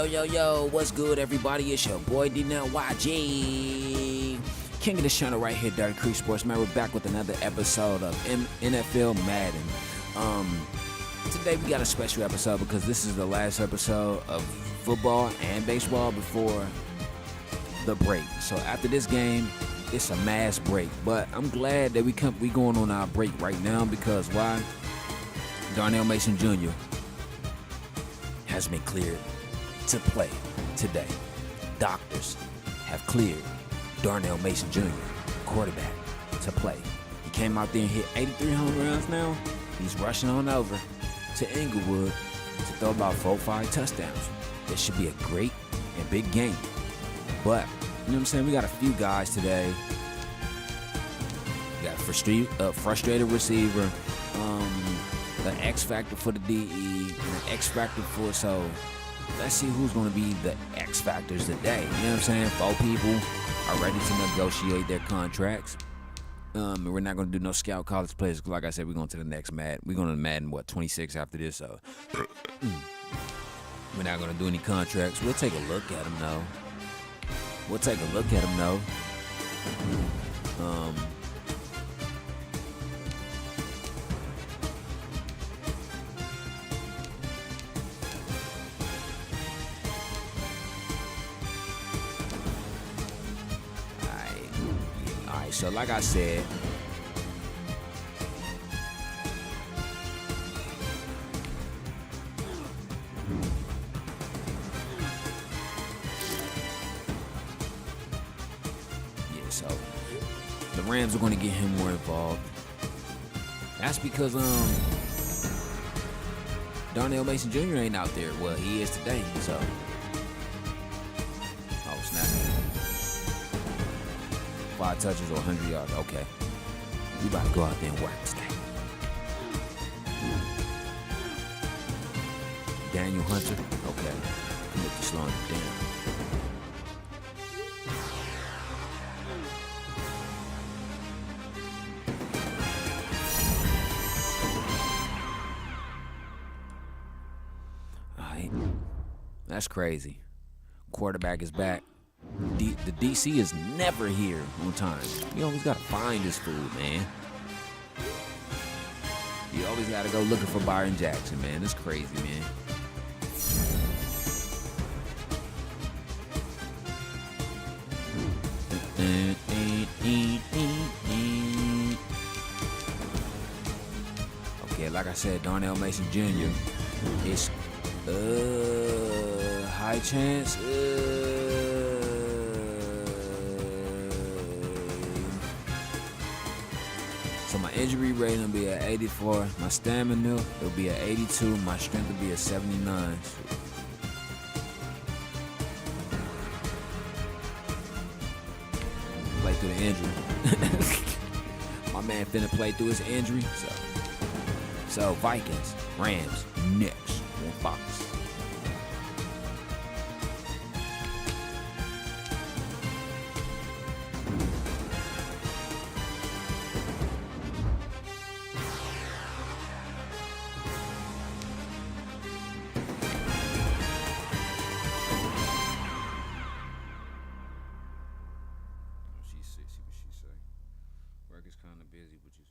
Yo, what's good, everybody? It's your boy D-Now-YG, king of the channel right here, Dirty Creek Sports. Man, we're back with another episode of NFL Madden. Today we got a special episode because this is the last episode of football and baseball before the break. So after this game, it's a mass break. But I'm glad that we going on our break right now because why? Darnell Mason Jr. has been cleared to play today. Doctors have cleared Darnell Mason Jr., quarterback, to play. He came out there and hit 83 home runs now. He's rushing on over to Inglewood to throw about 4 or 5 touchdowns. This should be a great and big game. But, you know what I'm saying, we got a few guys today. We got a frustrated receiver, the X factor for the DE, and the X factor for, so let's see who's going to be the X factors today. You know what I'm saying? 4 people are ready to negotiate their contracts. And we're not going to do no scout college players. Like I said, we're going to the next Madden. We're going to Madden, 26 after this. So we're not going to do any contracts. We'll take a look at them, though. So like I said, so the Rams are going to get him more involved. That's because Darnell Mason Jr. ain't out there. Well, he is today, so oh snap. 5 touches or 100 yards. Okay. We about to go out there and work today. Daniel Hunter. Okay. Commit to slowing it down. Alright. That's crazy. Quarterback is back. The DC is never here on time. You always gotta find this fool, man. You always gotta go looking for Byron Jackson, man. It's crazy, man. Okay, like I said, Darnell Mason Jr. is high chance. So my injury rating will be at 84. My stamina will be at 82. My strength will be at 79. Play through the injury. My man finna play through his injury. So Vikings, Rams, Knicks, and Fox. Is kind of busy, which is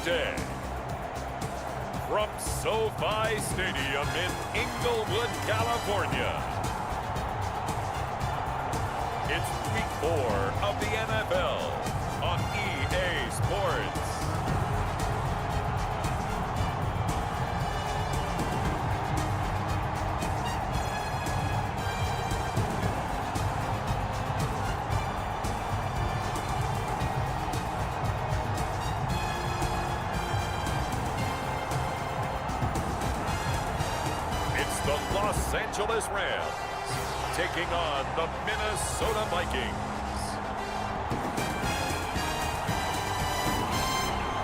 today, from SoFi Stadium in Inglewood, California, it's week 4 of the NFL on EA Sports. the Los Angeles Rams taking on the Minnesota Vikings.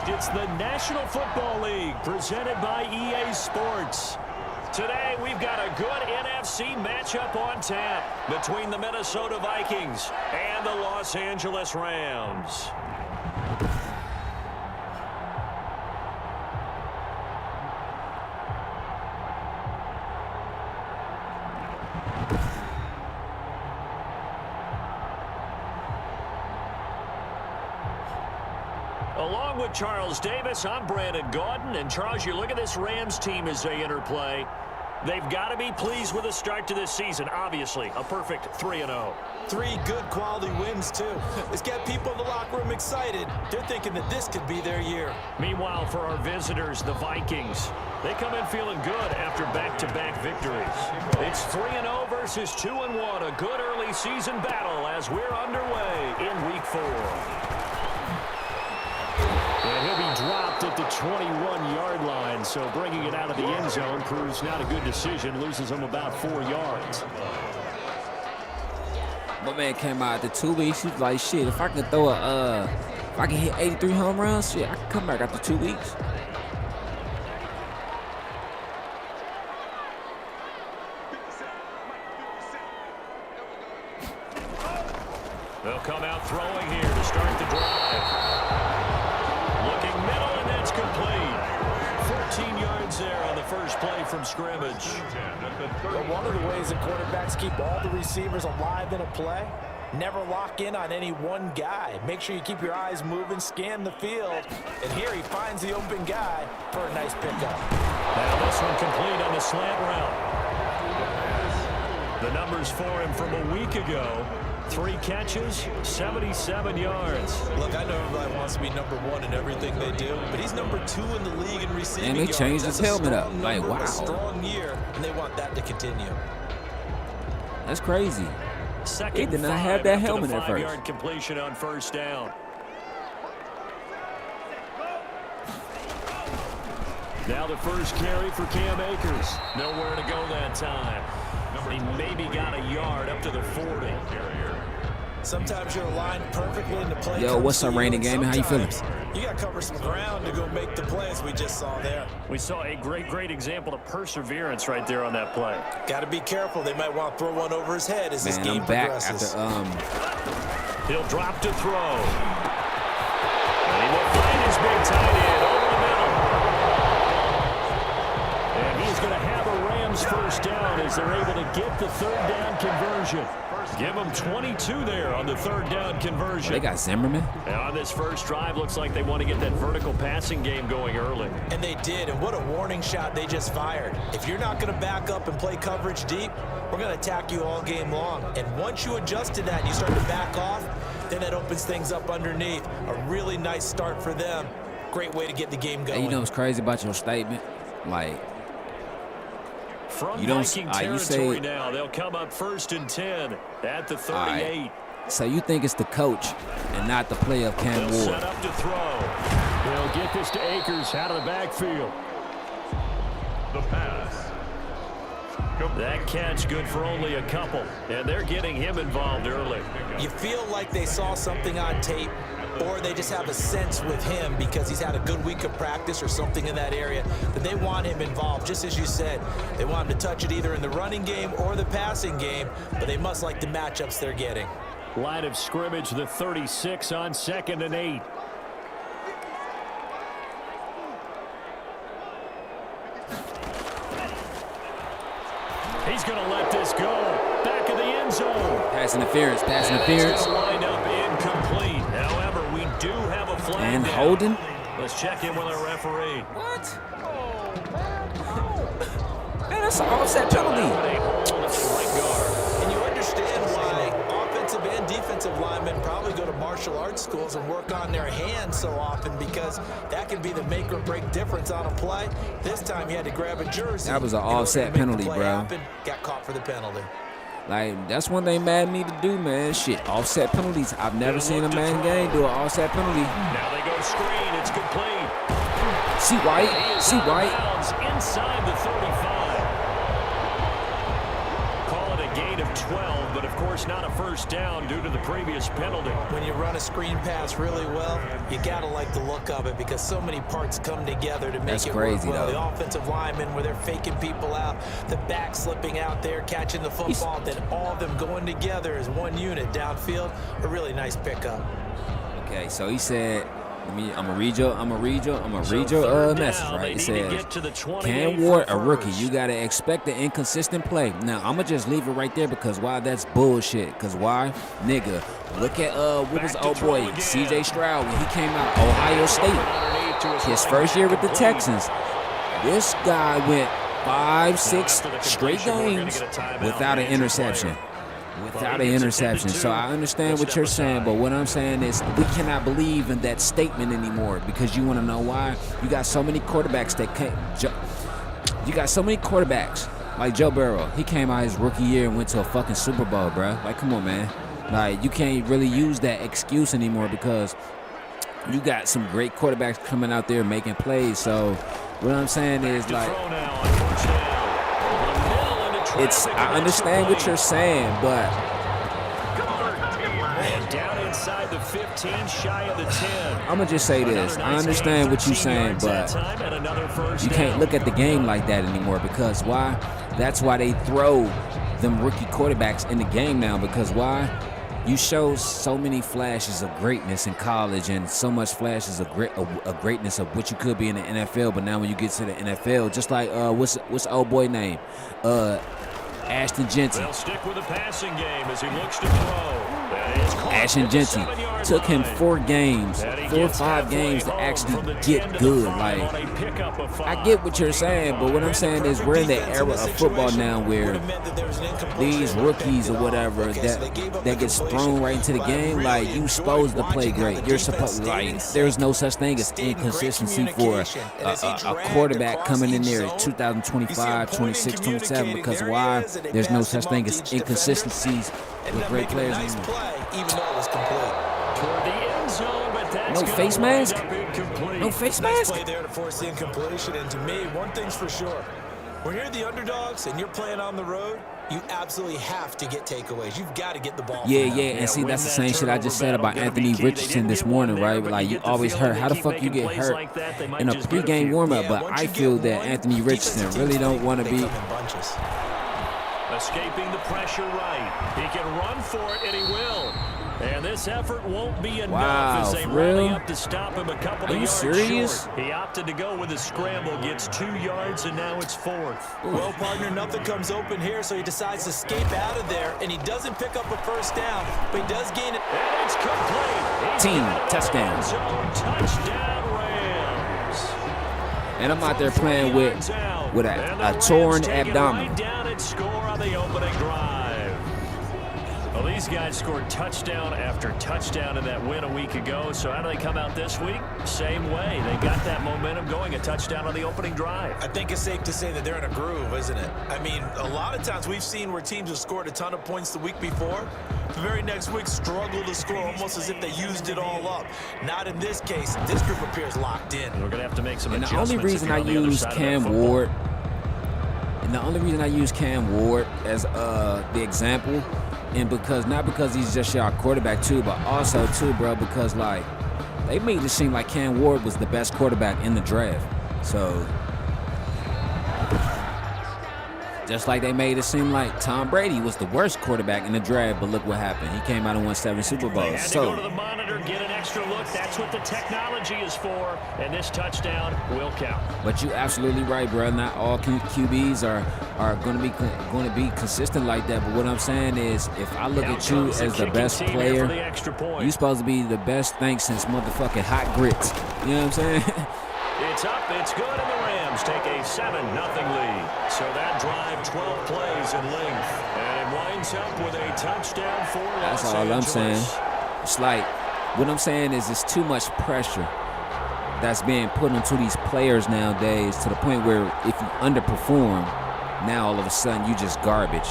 It's the National Football League presented by EA Sports. Today, we've got a good NFC matchup on tap between the Minnesota Vikings and the Los Angeles Rams. Along with Charles Davis, I'm Brandon Gaudin. And Charles, you look at this Rams team as they interplay. They've got to be pleased with the start to this season. Obviously, a perfect 3-0. 3 good quality wins, too. It's got people in the locker room excited. They're thinking that this could be their year. Meanwhile, for our visitors, the Vikings, they come in feeling good after back-to-back victories. It's 3-0 versus 2-1, a good early season battle as we're underway in Week 4. And he'll be dropped at the 21-yard line, so bringing it out of the end zone proves not a good decision. Loses him about 4 yards. My man came out after 2 weeks. He was like, shit, if I can if I can hit 83 home runs, shit, I can come back after 2 weeks. They'll come out throwing here to start the drive. Looking middle, and that's complete. 14 yards there on the first play from scrimmage. But one of the ways that quarterbacks keep all the receivers alive in a play, never lock in on any one guy. Make sure you keep your eyes moving, scan the field. And here he finds the open guy for a nice pickup. Now this one complete on the slant route. The numbers for him from a week ago. 3 catches, 77 yards. Look, I know everybody wants to be number 1 in everything they do, but he's number 2 in the league in receiving yards. And they changed his helmet up. Like, wow. A strong year, and they want that to continue. That's crazy. Second he did not have that helmet at first. 5-yard completion on first down. Now the first carry for Cam Akers. Nowhere to go that time. He maybe got a yard up to the 40. Sometimes you're aligned perfectly into play. Yo, what's up, Rainy Gaming? How you feeling? You got to cover some ground to go make the plays we just saw there. We saw a great example of perseverance right there on that play. Got to be careful. They might want to throw one over his head as this game I'm back progresses. After, He'll drop to throw. And he will find his big tight end over the middle. And he's going to have a Rams first down as they're able to get the third down conversion. Give them 22 there on the third down conversion. they got Zimmerman. And on this first drive, looks like they want to get that vertical passing game going early. And they did, and what a warning shot they just fired. If you're not going to back up and play coverage deep, we're going to attack you all game long. And once you adjust to that and you start to back off, then it opens things up underneath. A really nice start for them. Great way to get the game going. Hey, you know what's crazy about your statement? Like, From you don't, Viking you territory say, now, they'll come up 1st and 10 at the 38. So you think it's the coach and not the play of Cam They'll Ward? set up to throw. They'll get this to Akers out of the backfield. The pass. That catch good for only a couple, and they're getting him involved early. You feel like they saw something on tape, or they just have a sense with him because he's had a good week of practice or something in that area, that they want him involved. Just as you said, they want him to touch it either in the running game or the passing game, but they must like the matchups they're getting. Line of scrimmage, the 36 on 2nd and 8. He's going to let this go. Back of the end zone. Pass interference. It's lined up incomplete. However, we do have a flag And down. holding. Let's check in with our referee. What? Man, that's an offset penalty. And you understand why offensive and defensive linemen probably go to martial arts schools and work on their hands so often, because that can be the make or break difference on a play. This time he had to grab a jersey. That was an offset penalty, bro. Got caught for the penalty. Like, that's one thing Madden need to do, man. Shit, offset penalties. I've never seen a Madden game do an offset penalty. Now they go screen. It's complete. See White. See White. Inside the 35. Call it a a gain of 12, but of course not a first down due to the previous penalty. When you run a screen pass really well, you got to like the look of it because so many parts come together to make it work well. The offensive linemen, where they're faking people out, the back slipping out there, catching the football, then all of them going together as one unit downfield. A really nice pickup. Okay, so he said, I'm gonna read your message, right? It says, Cam Ward, a rookie. You gotta expect an inconsistent play. Now I'm gonna just leave it right there because why? That's bullshit. Cause why, nigga? Look at what was old boy C.J. Stroud when he came out Ohio State, his first year with the Texans. This guy went 5-6 straight games without an interception. So I understand what you're saying, but what I'm saying is we cannot believe in that statement anymore because you want to know why? You got so many quarterbacks that can't. You got so many quarterbacks like Joe Burrow. He came out his rookie year and went to a fucking Super Bowl, bro. Like, come on, man. Like, you can't really use that excuse anymore because you got some great quarterbacks coming out there making plays. So what I'm saying is, like, I understand what you're saying, but down inside the 15, shy of the 10. I'm gonna just say this. I understand what you're saying, but you can't look at the game like that anymore because why? That's why they throw them rookie quarterbacks in the game now because why? You show so many flashes of greatness in college and so much flashes of greatness of what you could be in the NFL, but now when you get to the NFL, just like what's old boy name? Ashton Genty. They'll stick with the passing game as he looks to throw. Ashton Genty took him 4 or 5 games to actually get good. Like, I get what you're saying, but what I'm saying is we're in the era of football now where these rookies or whatever that gets thrown right into the game, like, you supposed to play great. You're supposed, like, there's no such thing as inconsistency for a quarterback coming in there at 2025, 26, 27 because why? There's no such thing as inconsistencies with great players anymore. Even though it was complete. Toward the end zone, but that's no face mask? No face mask? Play there to force the incompletion, and to me, one thing's for sure. When you're the underdogs and you're playing on the road, you absolutely have to get takeaways. You've got to get the ball. Yeah, and see, that's the same shit I just said about Anthony Richardson this morning, right? Like, you always hurt. How the fuck you get hurt in a pregame warm-up? But I feel that Anthony Richardson really don't want to be... Escaping the pressure right. He can run for it, and he will. And this effort won't be enough as they rally up to stop him a couple of yards short. He opted to go with a scramble, gets 2 yards, and now it's 4th. Well, partner, nothing comes open here, so he decides to escape out of there, and he doesn't pick up a first down, but he does gain it. And it's complete. Team touchdown. Touchdown, Rams. And I'm out there playing with a torn abdomen. Right down and score on the opening drive. Well, these guys scored touchdown after touchdown in that win a week ago. So how do they come out this week? Same way. They got that momentum going, a touchdown on the opening drive. I think it's safe to say that they're in a groove, isn't it? I mean, a lot of times we've seen where teams have scored a ton of points the week before. The very next week struggle to score almost as if they used it all up. Not in this case. This group appears locked in. We're going to have to make some and adjustments. The only reason I use Cam Ward, as the example, and not because he's just our quarterback too, but also too, bro, because like they made it seem like Cam Ward was the best quarterback in the draft. So just like they made it seem like Tom Brady was the worst quarterback in the draft, but look what happened. He came out and won 7 Super Bowls. They had to go to the monitor, get an extra look. That's what the technology is for, and this touchdown will count. But you're absolutely right, bro. Not all QBs are going to be consistent like that. But what I'm saying is, if I look at you as the best player, you're supposed to be the best thing since motherfucking hot grits. You know what I'm saying? It's up, it's good, and the Rams take a 7-0 lead. So that drive, 12 plays in length, and it winds up with a touchdown for Los Angeles. That's all I'm saying. It's like, what I'm saying is it's too much pressure that's being put onto these players nowadays to the point where if you underperform, now all of a sudden you just garbage.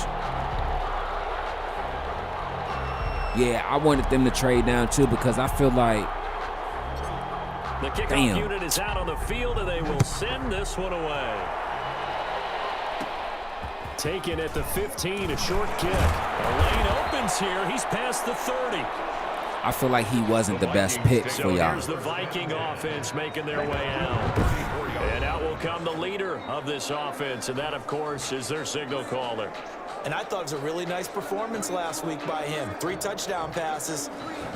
Yeah, I wanted them to trade down too because I feel like the kickoff unit is out on the field, and they will send this one away. Taken at the 15, a short kick. A lane opens here. He's past the 30. I feel like he wasn't the best pick for So y'all. here's the Viking offense making their way out. And out will come the leader of this offense, and that, of course, is their signal caller. And I thought it was a really nice performance last week by him. 3 touchdown passes.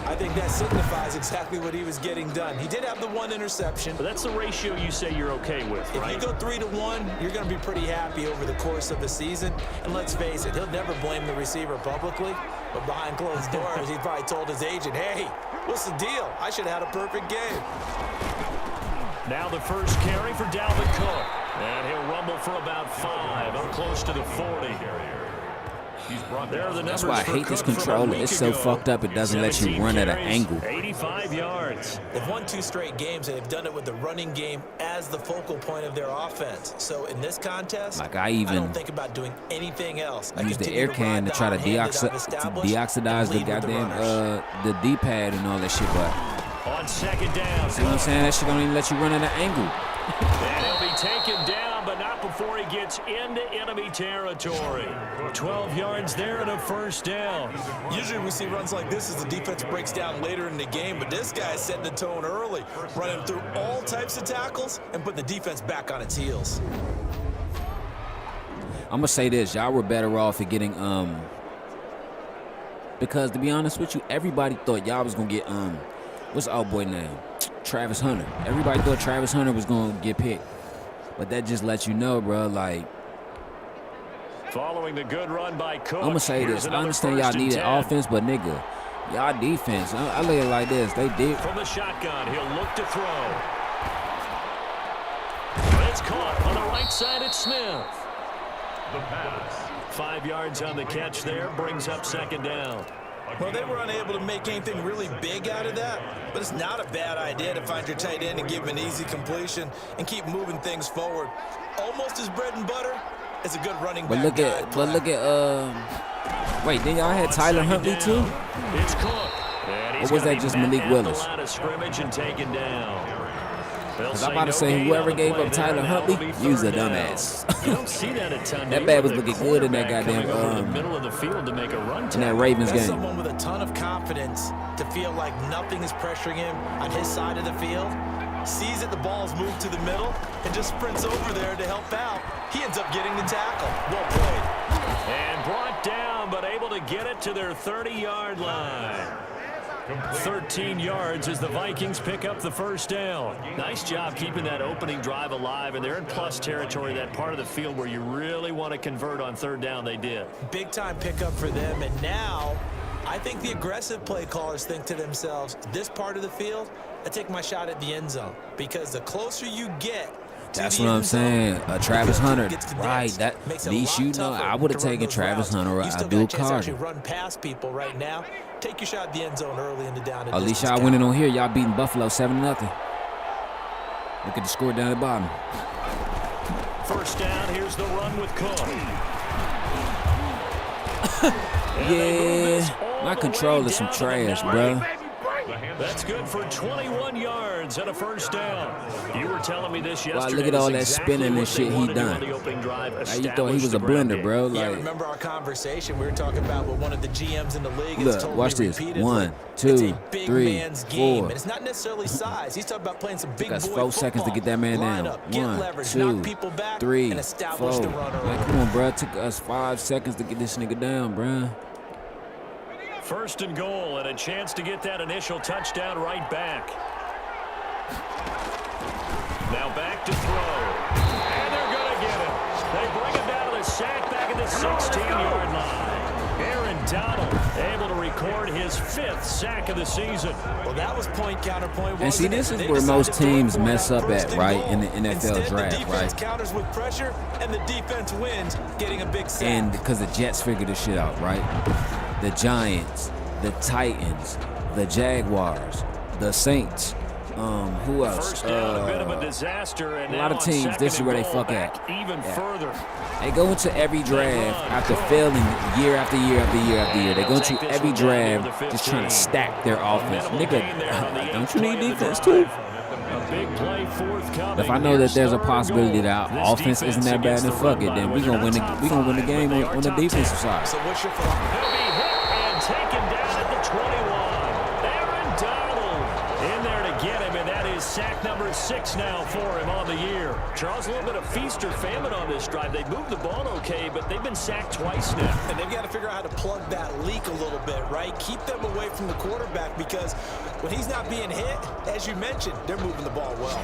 I think that signifies exactly what he was getting done. He did have the 1 interception. But that's the ratio you say you're okay with, right? If you go 3-to-1, you're going to be pretty happy over the course of the season. And let's face it, he'll never blame the receiver publicly. But behind closed doors, he probably told his agent, hey, what's the deal? I should have had a perfect game. Now the first carry for Dalvin Cook. And he'll rumble for about 5, up close to the 40. There are the That's numbers why I for hate this Cook from a controller. week It's so ago. fucked up it doesn't let you 17 run at an carries, angle. 85 yards. They've won 2 straight games, and they've done it with the running game as the focal point of their offense. So in this contest, Like I I even don't think about doing anything else. I use the continue air to can to ride try to the hot hand that I've established deoxidize and the lead with goddamn runners. the D-pad and all that shit. But On second down. see what I'm saying? That shit don't even let you run at an angle. And he'll be taken down, but not before he gets into enemy territory. 12 yards there and a first down. Usually we see runs like this as the defense breaks down later in the game, but this guy's setting the tone early, running through all types of tackles and putting the defense back on its heels. I'm gonna say this: y'all were better off at getting because to be honest with you, everybody thought y'all was gonna get what's the old boy name? Travis Hunter. Everybody thought Travis Hunter was gonna get picked, but that just lets you know, bro. Like Following the good run by Cook. I'm gonna say Here's this: I another understand y'all first and needed 10. offense, but nigga, y'all defense. I look at it like this: they did. From the shotgun, he'll look to throw. It's caught on the right side. It's Smith. The pass. 5 yards on the catch there, brings up second down. Well, they were unable to make anything really big out of that, but it's not a bad idea to find your tight end and give him an easy completion and keep moving things forward. Almost his bread and butter is a good running back. Wait, then y'all had Tyler Huntley too? It's Cook. And he's Or was gonna that be just met Malik at Willis? the line of scrimmage and taken down. Cause I'm about to say whoever gave up Tyler Huntley, you's a dumbass. You don't see that a ton. That man was looking good in that goddamn the middle of the field to make a run. in that Ravens That's game. someone with a ton of confidence to feel like nothing is pressuring him on his side of the field. Sees that the ball's moved to the middle and just sprints over there to help out. He ends up getting the tackle. Well played. And brought down, but able to get it to their 30-yard line. 13 yards as the Vikings pick up the first down. Nice job keeping that opening drive alive, and they're in plus territory, that part of the field where you really want to convert on third down. They did. Big time pickup for them, and now I think the aggressive play callers think to themselves, this part of the field, I take my shot at the end zone, because the closer you get to That's the what end I'm zone, saying. Travis Hunter, gets condensed. right? That Makes it at a least lot you know tougher I would have to run taken those Travis routes. Hunter or You still Abdul got a chance to Carter. actually run past people right now. Take your shot at the end zone early in the down and At least distance y'all winning count. on here. Y'all beating Buffalo 7-0. Look at the score down at the bottom. First down, here's the run with Cook. Yeah, my controller's some trash, bro. That's good for 21 yards and a first down. You were telling me this yesterday. Wow, look at all that That's spinning and what shit they he wanted to do done. on the opening drive, Now you thought he establish was the a ground blender, game. bro. Yeah, Like, remember our conversation? We were talking about what one of the GMs in the league has look, told watch me this. repeatedly. 1, It's 2, a big 3, man's game, 4. and it's not necessarily size. He's talking about playing some big boy Got 4 seconds to football. get that man Line down. up, get 1, leverage, 2, knock people back, 3, and establish 4. the run early. Like, come on, bro. It took us 5 seconds to get this nigga down, bro. First and goal, and a chance to get that initial touchdown right back. Now back to throw. And they're going to get it. They bring him down to the sack back at the 16-yard line. Aaron Donald able to record his 5th sack of the season. Well, that was point counterpoint. And see, wasn't this it? is They where decided most to throw teams for it mess on up first at, and right, goal. in the NFL Instead, draft, the defense right? counters with pressure, and the defense wins, getting a big sack. And because the Jets figured this shit out, right? The Giants, the Titans, the Jaguars, the Saints. Who else? First down, a bit of a disaster, and a lot now of on teams, second this is and where they goal, fuck back at. even Yeah. further. They go into every draft after failing year after year after year after year. They go into every draft just trying to stack their offense. Nigga, don't you need defense too? A big play forthcoming. If I know that there's a possibility that our offense isn't that bad, then fuck it. Then we're gonna win the game on the defensive side. So what's your philosophy? He'll be hit and taken down at the 21. Aaron Donald in there to get him, and that is sack number 6 now for him on the year. Charles, a little bit of feast or famine on this drive. They moved the ball okay, but they've been sacked twice now. And they've got to figure out how to plug that leak a little bit, right? Keep them away from the quarterback, because when he's not being hit, as you mentioned, they're moving the ball well.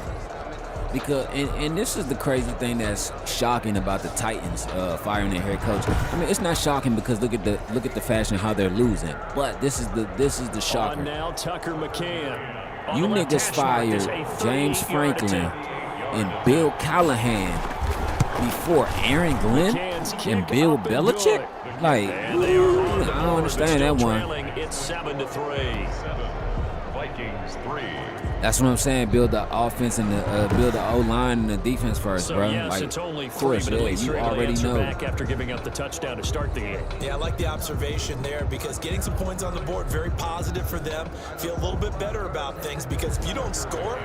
Because and this is the crazy thing that's shocking about the Titans firing their head coach. I mean, it's not shocking because look at the fashion how they're losing. But this is the shocker. On now, Tucker McCann. You niggas fired James Franklin and Bill Callahan before Aaron Glenn and Bill Belichick? Like, I don't understand that one. It's 7-3. Vikings 3. That's what I'm saying. Build the offense and build the O-line and the defense first, So bro. yes, Like, it's only of 3, course, but at yeah, least you they're able to already answer know. back after giving up the touchdown to start the game. Yeah, I like the observation there, because getting some points on the board, very positive for them. Feel a little bit better about things, because if you don't score,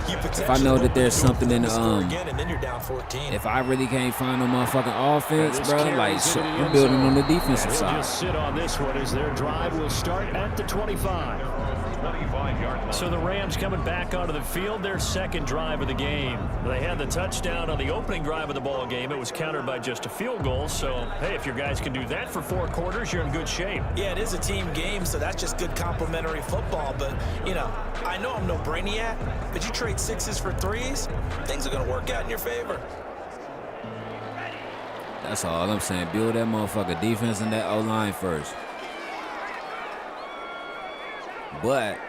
you potentially If I know that there's something in score again, and then you're down 14. If I really can't find no motherfucking offense, This bro, carries like into the I'm end building zone. on the defensive And he'll side. just sit on this one as their drive will start at the 25. 25-yard line. So the Rams coming back onto the field, their second drive of the game. They had the touchdown on the opening drive of the ball game. It was countered by just a field goal. So, hey, if your guys can do that for 4 quarters, you're in good shape. Yeah, it is a team game, so that's just good complimentary football. But, you know, I know I'm no brainiac, but you trade 6s for 3s, things are going to work out in your favor. That's all I'm saying. Build that motherfucker defense and that O-line first. But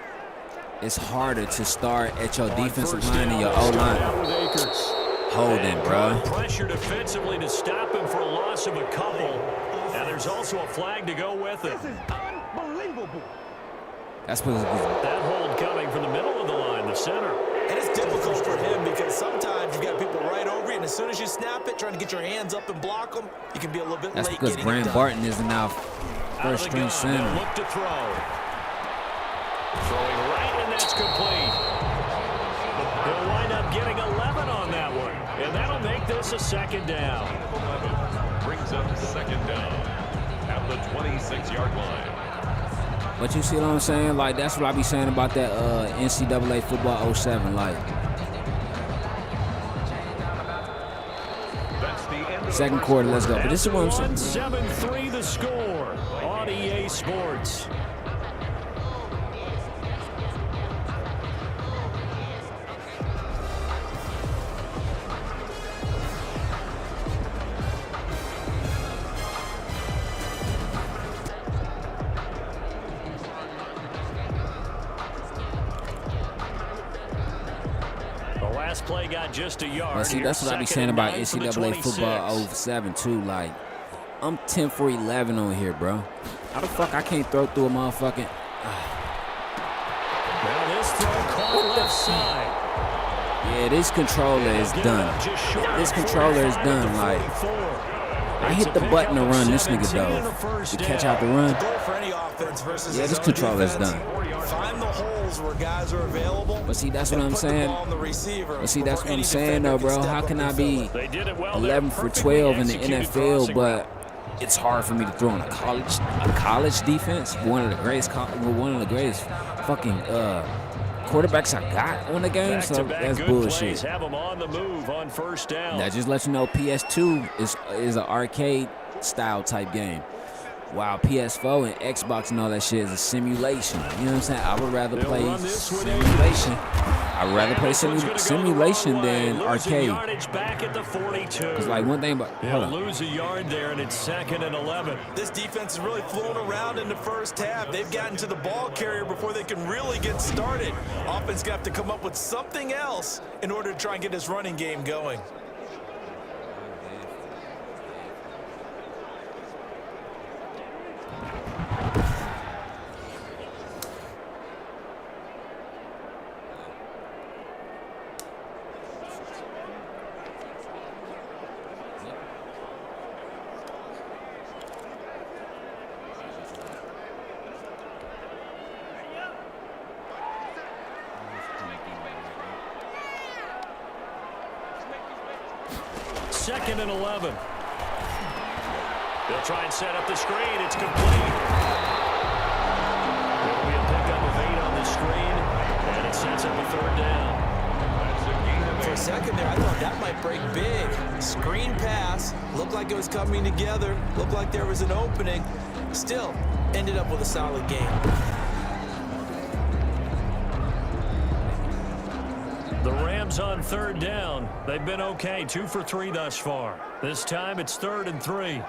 it's harder to start at your defensive line and your O-line. Holding, bro. Pressure defensively to stop him for a loss of a couple. And there's also a flag to go with it. That's because That hold coming from the middle of the line, the center. And it's difficult for him, because sometimes you've got people right over you, and as soon as you snap it, trying to get your hands up and block them, you can be a little bit that's late because getting it Brand done. Barton is now Out of first the string gun, center. they'll look to throw. Throwing right, and that's complete. He'll wind up getting 11 on that one. And that'll make this a second down. 11 brings up second down at the 26-yard line. But you see what I'm saying? Like, that's what I be saying about that NCAA football 07. Like, That's the end of second the quarter, let's go. But this is what I'm saying. 7-3 the score on EA Sports. The last play got just a yard. But see, that's what I be saying about NCAA football 07 too. Like, I'm 10 for 11 on here, bro. How the fuck I can't throw through a motherfucking... Now this throw caught left side. Yeah, this controller is done. This controller is done. Like, I hit the button to run, this nigga dove. To catch out the run. Goal for any offense versus Yeah, his this own controller is defense. done. Find the holes where guys are available. But see, that's what and I'm put the saying. ball on the receiver But see, that's before what I'm any saying, defender though, can bro. step How up can and I fill be it. They did it well. 11 for 12 in the NFL, but it's hard for me to throw on a college defense? One of the greatest fucking quarterbacks I got on the game, so Back-to-back that's good bullshit. plays have them on the move on first down. That just lets you know PS2 is an arcade style type game, while PS4 and Xbox and all that shit is a simulation. You know what I'm saying? I would rather They'll play run this one in. simulation. I'd rather play This one's gonna go the simulation wrong way. than Losing arcade. yardage back at the 42. Cause like one thing, but hold They'll on. lose a yard there, and it's 2nd and 11. This defense is really flown around in the first half. They've gotten to the ball carrier before they can really get started. Offense got to come up with something else in order to try and get this running game going. 2nd and 11. They'll try and set up the screen. It's complete. There'll be a pickup of 8 on the screen, and it sets up a 3rd down. For a second there, I thought that might break big. Screen pass. Looked like it was coming together. Looked like there was an opening. Still, ended up with a solid game. The Rams on 3rd down. They've been okay, 2 for 3 thus far. This time it's 3rd and 3.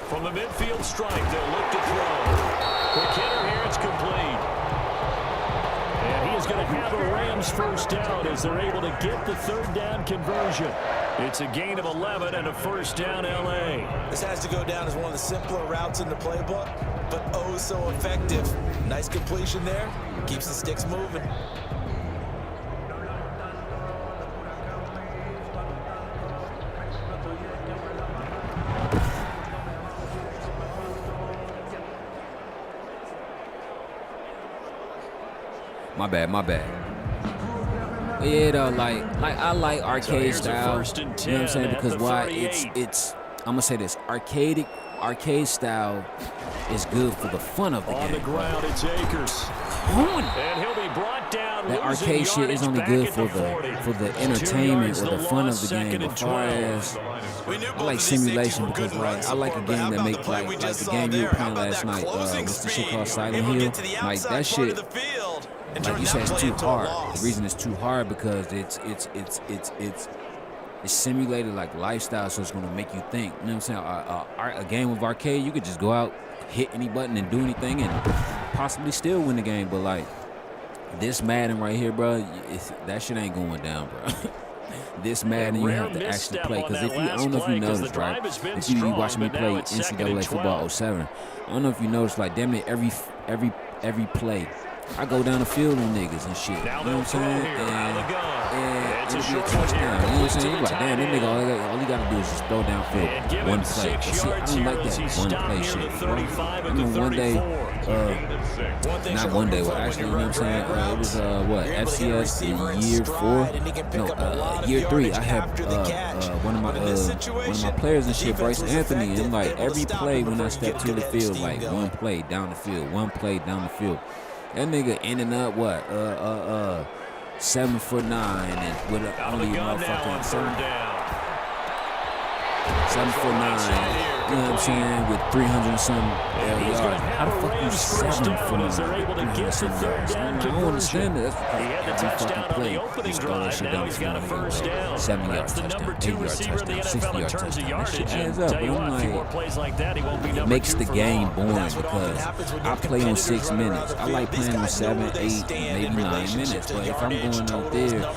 From the midfield strike, they'll look to throw. Quick hitter here, it's complete. And he is going to have a Rams 1st down as they're able to get the 3rd down conversion. It's a gain of 11 and a 1st down L.A. This has to go down as one of the simpler routes in the playbook, but oh so effective. Nice completion there. Keeps the sticks moving. My bad. Yeah, though, like I like arcade style. You know what I'm saying? Because why? It's I'm gonna say this: arcade style is good for the fun of the game. On the ground, it's Akers. And he'll be brought down. That arcade shit is only good for the entertainment or the fun of the game. As far as I like simulation because I like a game that makes like the game you were playing last night. What's the shit called Silent Hill? Like that shit. Like you said, it's too hard. The reason it's too hard because it's simulated like lifestyle, so it's gonna make you think. You know what I'm saying? A game of arcade, you could just go out, hit any button, and do anything, and possibly still win the game. But like this Madden right here, bro, that shit ain't going down, bro. This Madden you have to actually play because if you, I don't know if you noticed, right? If you watching me play NCAA football 07, I don't know if you noticed, like damn near every play. I go down the field on niggas and shit. You know what I'm saying? And it'll be a touchdown. You know what I'm saying? You're like, damn, that nigga, all he got to do is just throw downfield. One play. But see, I don't like that one play shit. I remember one day, not one day, well, actually, you know what I'm saying? It was, FCS in year 4? No, year 3. I had one of my players and shit, Bryce Anthony, and like every play when I stepped to the field, like one play down the field, one play down the field. That nigga ending up 7'9" and with only motherfucking 7'9". You know what I'm saying? With 300 and some yards. How the fuck you 7'9" I don't understand that. That's because every fucking play he's throwing that shit down the field. 7-yard touchdown, 8-yard touchdown, 60-yard touchdown. That shit adds up. But I'm like, it makes the game boring because I play on 6 minutes. I like playing on 7, 8, maybe 9 minutes. But if I'm going out there in a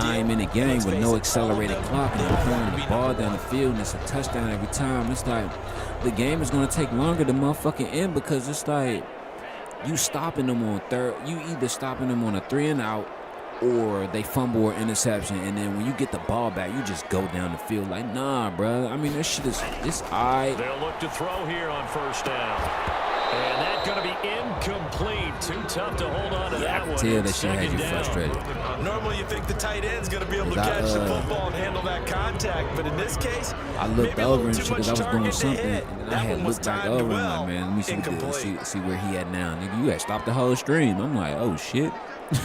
9-minute game with no accelerated clock and I'm throwing the ball down the field and it's a touchdown every time, it's like the game is going to take longer to motherfucking end because it's like you stopping them on third. You either stopping them on a 3 and out or they fumble or interception, and then when you get the ball back, you just go down the field like, nah, bro. I mean, this shit is alright. They'll look to throw here on 1st down. And that's going to be incomplete. Too tough to hold on to that one. I can tell that shit had you frustrated. Normally you think the tight end's going to be able to catch the football and handle that contact, but in this case, I looked over and shit because I was doing something, and then I had looked back over and like, man, let me see where he at now. Nigga, you had stopped the whole stream. I'm like, oh, shit. And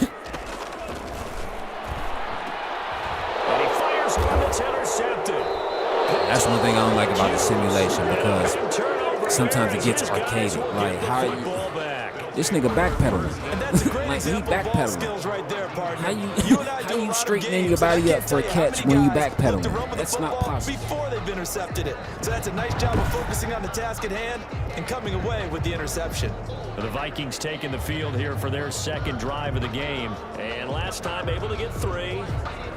he fires one that's intercepted. That's one thing I don't like about the simulation because sometimes it gets arcaded. Like, how you... This nigga backpedaling. Like, he backpedaling. How you straightening your body up for a catch when you backpedaling? That's not possible. Before they've intercepted it. So that's a nice job of focusing on the task at hand and coming away with the interception. The Vikings taking the field here for their 2nd drive of the game. And last time able to get 3.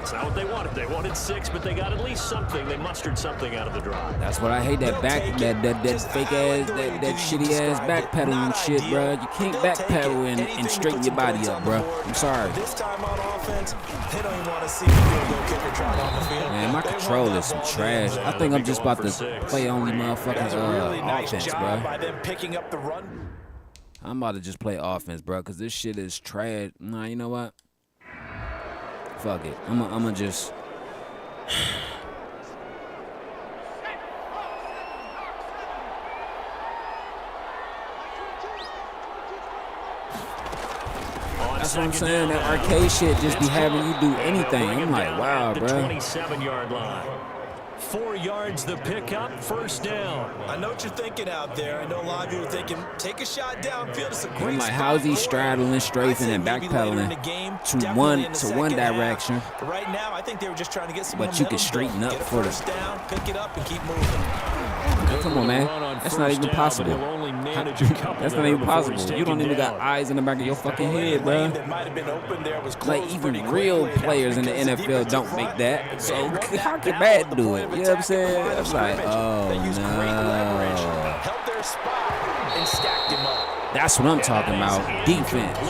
It's not what they wanted. They wanted 6, but they got at least something. They mustered something out of the drive. That's what I hate, that fake ass, that shitty ass backpedaling shit, bro. You can't backpedal and straighten your body up, bro. I'm sorry. This time on offense, they don't even want to see the field goal kicker trot on the field. Man, my controller is some trash. I think I'm just about to play only motherfucking offense, bro. By them picking up the run. I'm about to just play offense, bro, because this shit is trash. Nah, you know what? Fuck it. I'm gonna just That's what I'm saying. That arcade shit just be having you do anything. I'm like, wow, bro. 27-yard line. 4 yards the pickup, first down. I know what you're thinking out there. I know a lot of you are thinking, take a shot downfield. It's a great I'm like, spot how's he for it. straddling, strafing, and backpedaling to one direction? But right now, I think they were just trying to get some But you can straighten up for the first down, pick it up, and keep moving. Come on, man. That's not even possible. That's not even possible. You don't even got eyes in the back of your fucking head, bro. Like, even real players in the NFL don't make that. So how can Matt do it? You know what I'm saying? I was like, oh, no. Held their spot and stacked him up. That's what I'm talking about. Defense. A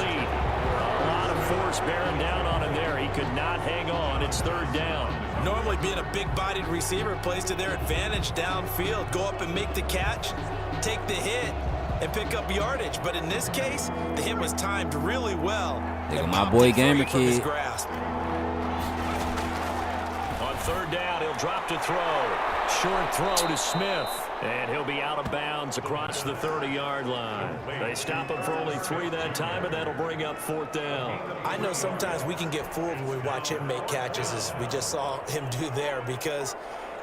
lot of force bearing down on him there. He could not hang on. It's third down. Normally being a big-bodied receiver plays to their advantage downfield. Go up and make the catch, take the hit, and pick up yardage. But in this case, the hit was timed really well. Look at my boy Gamer Kid. On third down, he'll drop to throw. Short throw to Smith. And he'll be out of bounds across the 30-yard line. They stop him for only 3 that time, and that'll bring up fourth down. I know sometimes we can get fooled when we watch him make catches, as we just saw him do there, because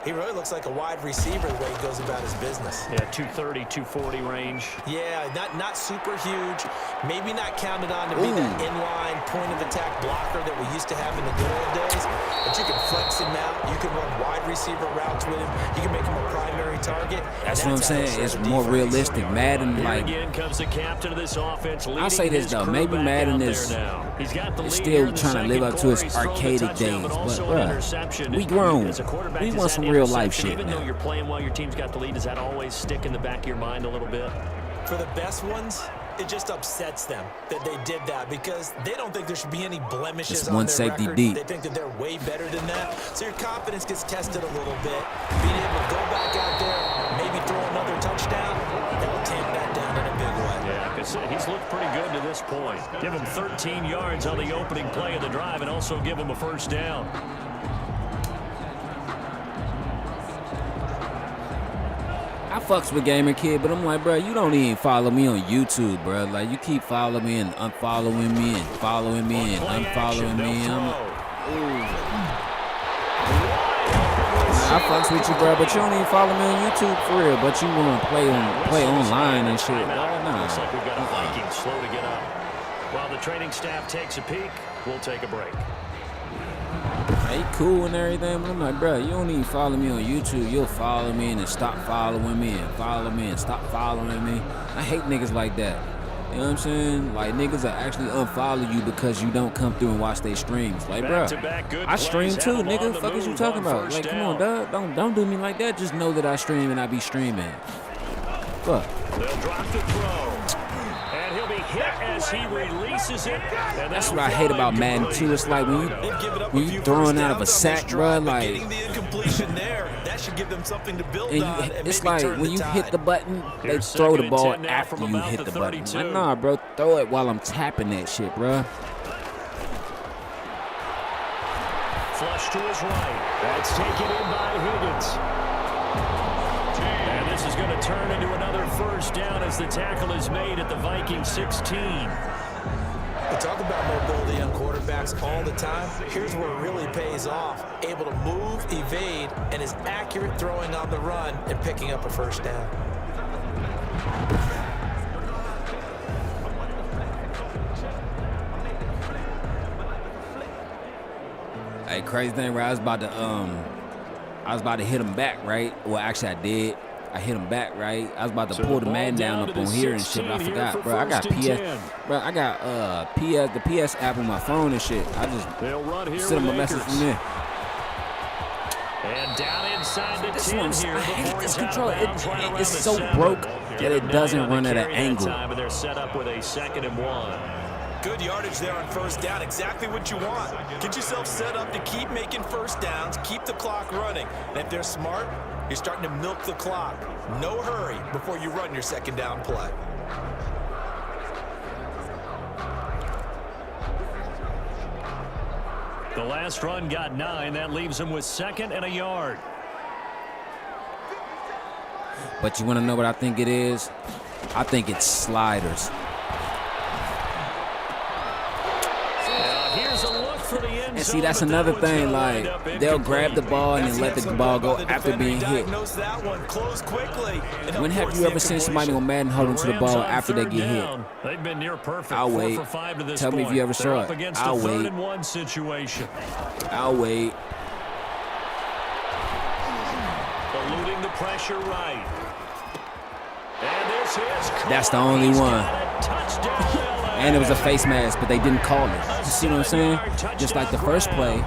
he really looks like a wide receiver the way he goes about his business. Yeah, 230, 240 range. Yeah, not super huge. Maybe not counted on to be that inline point-of-attack blocker that we used to have in the good old days. But you can flex him out. You can run wide receiver routes with him. You can make him a primary target. That's what I'm saying. It's more realistic. Madden, like, again comes the captain of this offense. I'll say this, though. Maybe Madden is still trying to live up to his arcade days. But, bruh, we grown. We want some real life shit now. Even though you're playing well, your team's got the lead. Does that always stick in the back of your mind a little bit? For the best ones, it just upsets them that they did that, because they don't think there should be any blemishes on their record. Deep. They think that they're way better than that. So your confidence gets tested a little bit. Being able to go back out there, maybe throw another touchdown, that'll tamp that down in a big way. Yeah, like I said, he's looked pretty good to this point. Give him 13 yards on the opening play of the drive and also give him a first down. I fucks with Gamer Kid, but I'm like, bro, you don't even follow me on YouTube, bro. Like, you keep following me and unfollowing me and following me and unfollowing me. I fucks with you, bro, but you don't even follow me on YouTube for real. But you want to play online and shit. Nah. Looks like we've got a Vikings slow to get up. While the training staff takes a peek, we'll take a break. Hey, cool and everything, but I'm like, bro, you don't even follow me on YouTube. You'll follow me and then stop following me and follow me and stop following me. I hate niggas like that. You know what I'm saying? Like, niggas that actually unfollow you because you don't come through and watch their streams. Like, bro, I stream too, nigga. Fuck is you talking about? Like, come on, dog. Don't do me like that. Just know that I stream and I be streaming. Fuck. They'll drop the throw. And he'll be hit as he releases it. That's what I hate about Madden too. It's like when you throwing out of a sack, bro, like, it's like when you hit the button, they throw the ball after you hit the button. Like, nah, bro, throw it while I'm tapping that shit, bro. Flush to his right. That's taken in by Higgins. And this is going to turn into another first down as the tackle is made at the Vikings 16. We talk about mobility on quarterbacks all the time. Here's where it really pays off. Able to move, evade, and is accurate throwing on the run and picking up a first down. Hey, crazy thing, where I was about to hit him back, right? Well, actually, I did. I hit him back, right? I was about to pull the man down up on here and shit, but I forgot, bro. I got PS, bro. I got the PS app on my phone and shit. I just sent him a message from there. And down inside the 10 here. I hate this control. It's so broke that it doesn't run at an angle. They're set up with a 2nd and 1. Good yardage there on first down. Exactly what you want. Get yourself set up to keep making first downs, keep the clock running. And if they're smart, you're starting to milk the clock. No hurry before you run your second down play. The last run got 9. That leaves him with 2nd and a yard. But you want to know what I think it is? I think it's sliders. Here's a look for the end And see, zone, that's but another that one's thing. gonna Like, wind up they'll grab the ball and then let the ball go after being hit. That one close quickly. When have you ever seen somebody on Madden hold onto the Rams ball on after they 3rd get hit? down. They've been near perfect. I'll 4 wait. for 5 to this Tell me if you ever They're saw up it. against I'll a 3rd wait. and 1 situation. I'll wait. Eluding the pressure right. And this is That's the only one. Touchdown, And it was a face mask, but they didn't call it. You see what I'm saying? Just like the first play,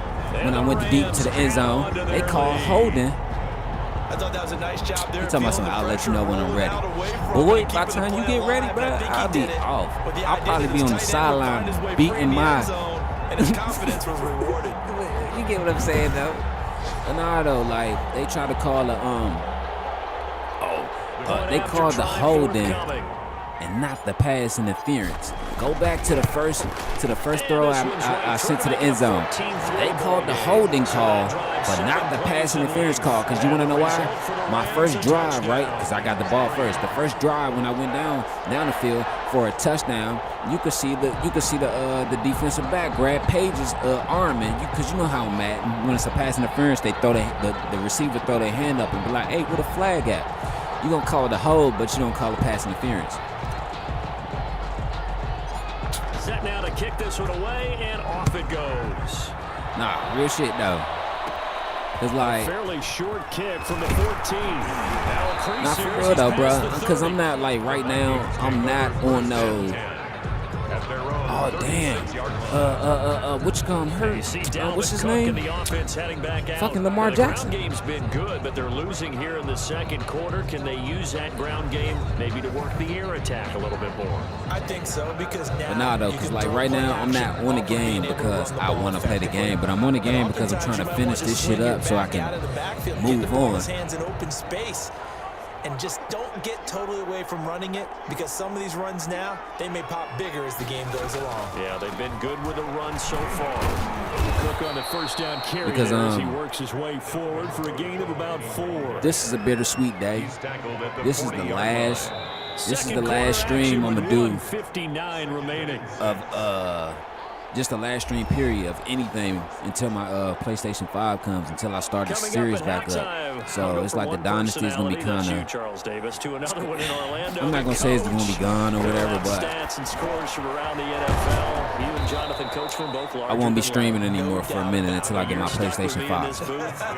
when I went deep to the end zone, they called holding. I thought that was a nice job there. You talking about something? I'll let you know when I'm ready. Boy, by the time you get ready, bro, I'll be off. I'll probably be on the sideline beating my. And his confidence was rewarded. You get what I'm saying, though? But nah, though, like they try to call they called the holding and not the pass interference. Go back to the first throw I sent to the end zone. They called the holding call, but not the pass interference call. Cause you want to know why? My first drive, right? Cause I got the ball first. The first drive when I went down the field for a touchdown, you could see the defensive back grab Page's arm, and cause you know how I'm at. When it's a pass interference, they throw the receiver throw their hand up and be like, "Hey, where the flag at?" You gonna call it a hold, but you don't call it pass interference. Set now to kick this one away, and off it goes. Nah, real shit though. It's like Fairly short kick from the 14. not for real though, bro. Cause I'm not like right now. I'm not on no. Oh damn. What you call him? Hurt? What's his name? Fucking Lamar Jackson. The ground game's been good, but they're losing here in the second quarter. Can they use that ground game maybe to work the air attack a little bit more? I think so, because now. But nah, though, because like right now I'm not on the game because I want to play the game, but I'm on the game because I'm trying to finish this shit up so I can move on. Hands in open space. And just don't get totally away from running it, because some of these runs now, they may pop bigger as the game goes along. Yeah, they've been good with the run so far. Cook on the first down carry because, as he works his way forward for a gain of about 4. This is a bittersweet day. This is the last stream I'm gonna do 59 remaining of just the last stream period of anything until my PlayStation 5 comes, until I start the series back up. So it's like the dynasty's gonna be kind of. I'm not gonna say it's gonna be gone or whatever, but I won't be streaming anymore for a minute until I get my PlayStation 5.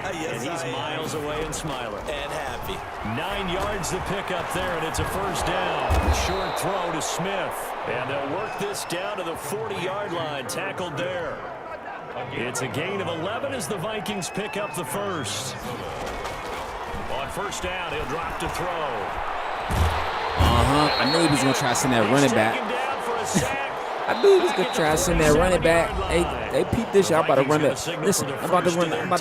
And he's miles away and smiling. And happy. 9 yards to pick up there, and it's a first down. Short throw to Smith. And they'll work this down to the 40-yard line. Tackled there. It's a gain of 11 as the Vikings pick up the first. On first down, he'll drop to throw. I knew he was gonna try to send that running back. I knew he was gonna try to send that running back. Hey, peep this! Y'all about to run it. Listen, I'm about to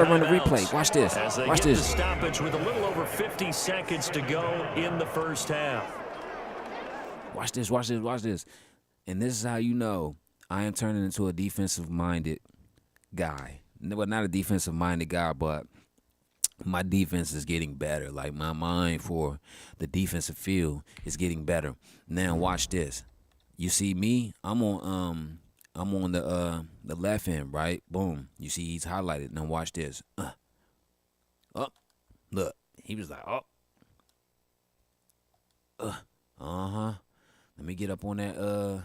run the replay. Watch this. Watch this. Stoppage with a little over 50 seconds to go in the first half. Watch this, watch this, watch this. And this is how you know I am turning into a defensive-minded guy. Well, not a defensive-minded guy, but my defense is getting better. Like, my mind for the defensive field is getting better. Now, watch this. You see me? I'm on the left end, right? Boom. You see he's highlighted. Now, watch this. Look. He was like, Let me get up on that.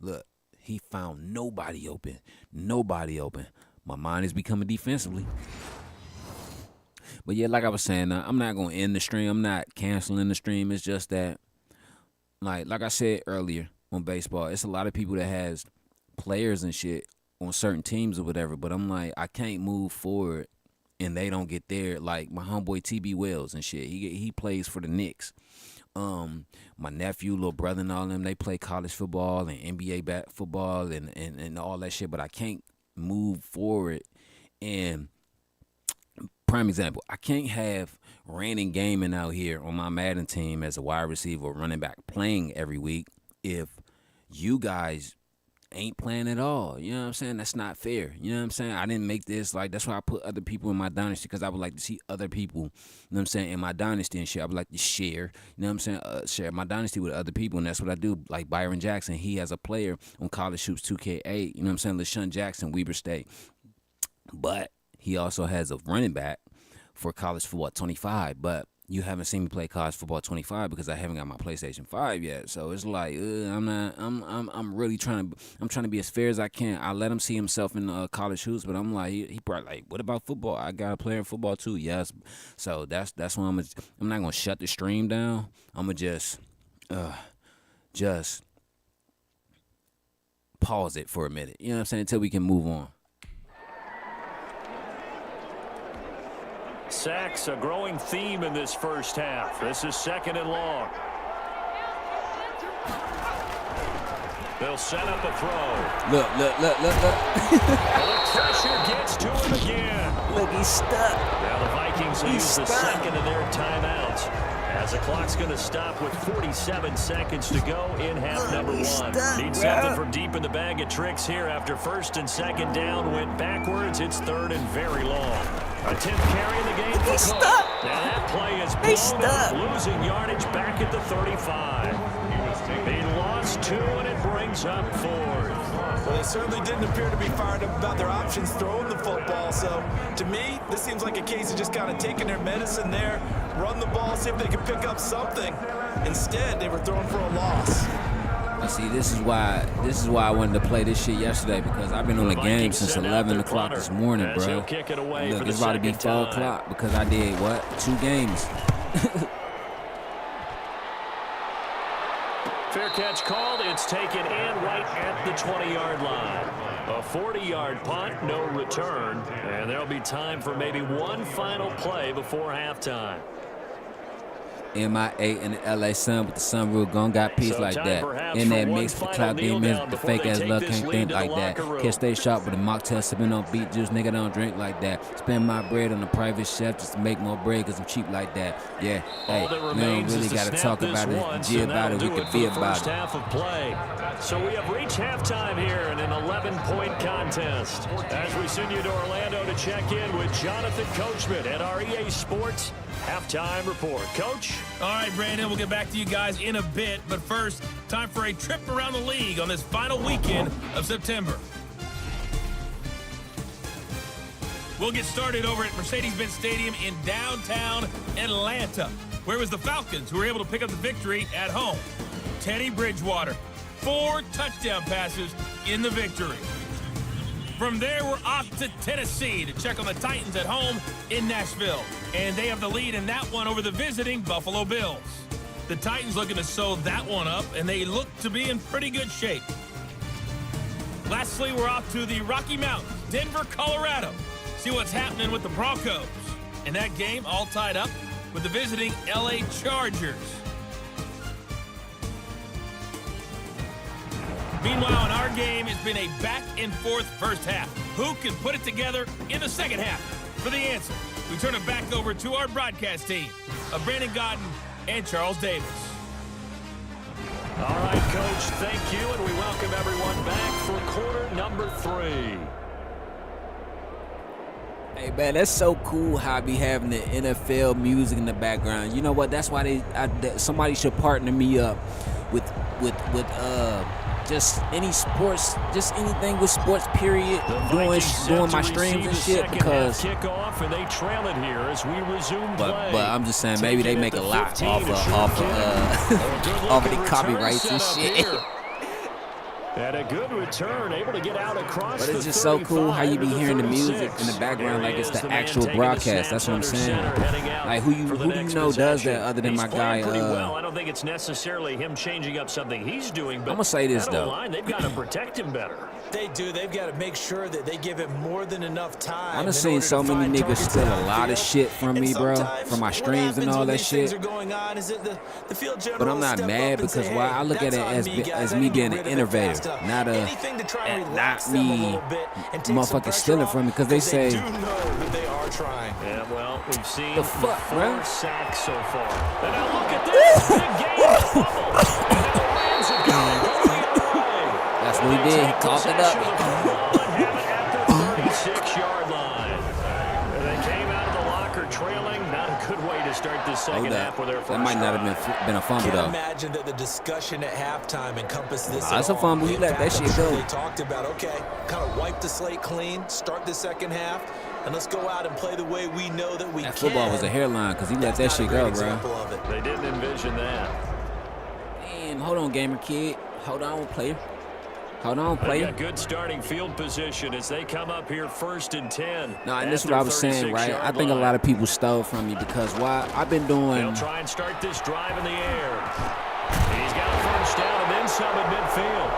Look, he found nobody open. Nobody open. My mind is becoming defensively. But yeah, like I was saying, I'm not going to end the stream. I'm not canceling the stream. It's just that, like I said earlier on baseball, it's a lot of people that has players and shit on certain teams or whatever. But I'm like, I can't move forward and they don't get there. Like my homeboy TB Wells and shit. He plays for the Knicks. My nephew, little brother, and all them, they play college football and NBA football and all that shit, but I can't move forward. And prime example, I can't have Randy Gaiman out here on my Madden team as a wide receiver or running back playing every week if you guys ain't playing at all. You know what I'm saying? That's not fair. You know what I'm saying? I didn't make this, like, that's why I put other people in my dynasty, because I would like to see other people, you know what I'm saying, in my dynasty and shit. I would like to share, you know what I'm saying, share my dynasty with other people, and that's what I do. Like Byron Jackson, he has a player on College Hoops 2K8, you know what I'm saying, LaShawn Jackson, Weber State. But he also has a running back for College Football 25, but you haven't seen me play College Football 25 because I haven't got my PlayStation 5 yet. So it's like I'm really trying to be as fair as I can. I let him see himself in College Hoops, but I'm like, he probably like, what about football? I got a player in football too. Yes. So that's when I'm not gonna shut the stream down. I'm gonna just pause it for a minute. You know what I'm saying? Until we can move on. Sacks, a growing theme in this first half. This is 2nd and long. They'll set up a throw. Look. The pressure gets to him again. Look, he's stuck. Now the Vikings use the second of their timeouts, as the clock's going to stop with 47 seconds to go in half number 1. Need something from deep in the bag of tricks here after 1st and 2nd down. Went backwards. It's 3rd and very long. A 10th carry in the game for Cook. Now that play is blown up, losing yardage back at the 35. They lost 2, and it brings up 4th. Well, they certainly didn't appear to be fired up about their options throwing the football. So, to me, this seems like a case of just kind of taking their medicine there, run the ball, see if they can pick up something. Instead, they were throwing for a loss. See, this is why I wanted to play this shit yesterday, because I've been on the game since 11 o'clock this morning, bro. Look, it's about to be 4 o'clock because I did, 2 games. Fair catch called. It's taken in right at the 20-yard line. A 40-yard punt, no return. And there'll be time for maybe one final play before halftime. MIA in the LA Sun with the Sun Rule gon' got peace like that. In that mix for clout demons, the fake ass love can't think like that. Can't stay sharp with a mocktail sipping on beet juice, nigga don't drink like that. Spend my bread on a private chef just to make more bread cause I'm cheap like that. Yeah, hey, we don't really gotta talk about it, G about it, we can be about it. Half of play. So we have reached halftime here in an 11-point contest. As we send you to Orlando to check in with Jonathan Coachman at our EA Sports Halftime Report. Coach? All right, Brandon, we'll get back to you guys in a bit. But first, time for a trip around the league on this final weekend of September. We'll get started over at Mercedes-Benz Stadium in downtown Atlanta, where it was the Falcons who were able to pick up the victory at home. Teddy Bridgewater, 4 touchdown passes in the victory. From there, we're off to Tennessee to check on the Titans at home in Nashville. And they have the lead in that one over the visiting Buffalo Bills. The Titans looking to sew that one up, and they look to be in pretty good shape. Lastly, we're off to the Rocky Mountains, Denver, Colorado. See what's happening with the Broncos. In that game, all tied up with the visiting LA Chargers. Meanwhile, in our game, it's been a back-and-forth first half. Who can put it together in the second half? For the answer, we turn it back over to our broadcast team of Brandon Godden and Charles Davis. All right, Coach, thank you, and we welcome everyone back for quarter number 3. Hey, man, that's so cool how I be having the NFL music in the background. You know what? That's why somebody should partner me up with just any sports, just anything with sports, period, doing my streams and shit, because kickoff and they trail it here as we resume play. But I'm just saying, maybe they make a lot off of the copyrights and shit. And a good return, able to get out across. But it's just so cool how you be hearing the music in the background like it's the actual broadcast. That's what I'm saying. Like who do you know does that other than my guy? Well, I don't think it's necessarily him changing up something he's doing. But I'm gonna say this though. They've got to protect him better. They do. They've got to make sure that they give him more than enough time. I'm just seeing so many niggas steal a lot of shit from me, bro, from my streams and all that shit. But I'm not mad because why I look at it as me being an innovator, not me motherfucking stealing from me, because they say Yeah, well, we've seen the fuck, 4 sacks so far. And now look at this big game. That's what he did. He coughed it up. Possession of the football and have it at the 36-yard line. They came out of the locker trailing. Not a good way to start this second half with their first That might not have been a fumble, though. Can't imagine that the discussion at halftime encompassed this. That's a fumble. He let that shit go. They talked about, okay, kind of wipe the slate clean, start the second half, and let's go out and play the way we know that we can. That football was a hairline because he let that shit go, bro. They didn't envision that. Damn, hold on, gamer kid. Hold on, player. Hold on, player. Got good starting field position as they come up here 1st and 10. No, and this is what I was saying, right? I think a lot of people stole from me because why I've been doing. They'll try and start this drive in the air. And he's got a first down and then some at midfield.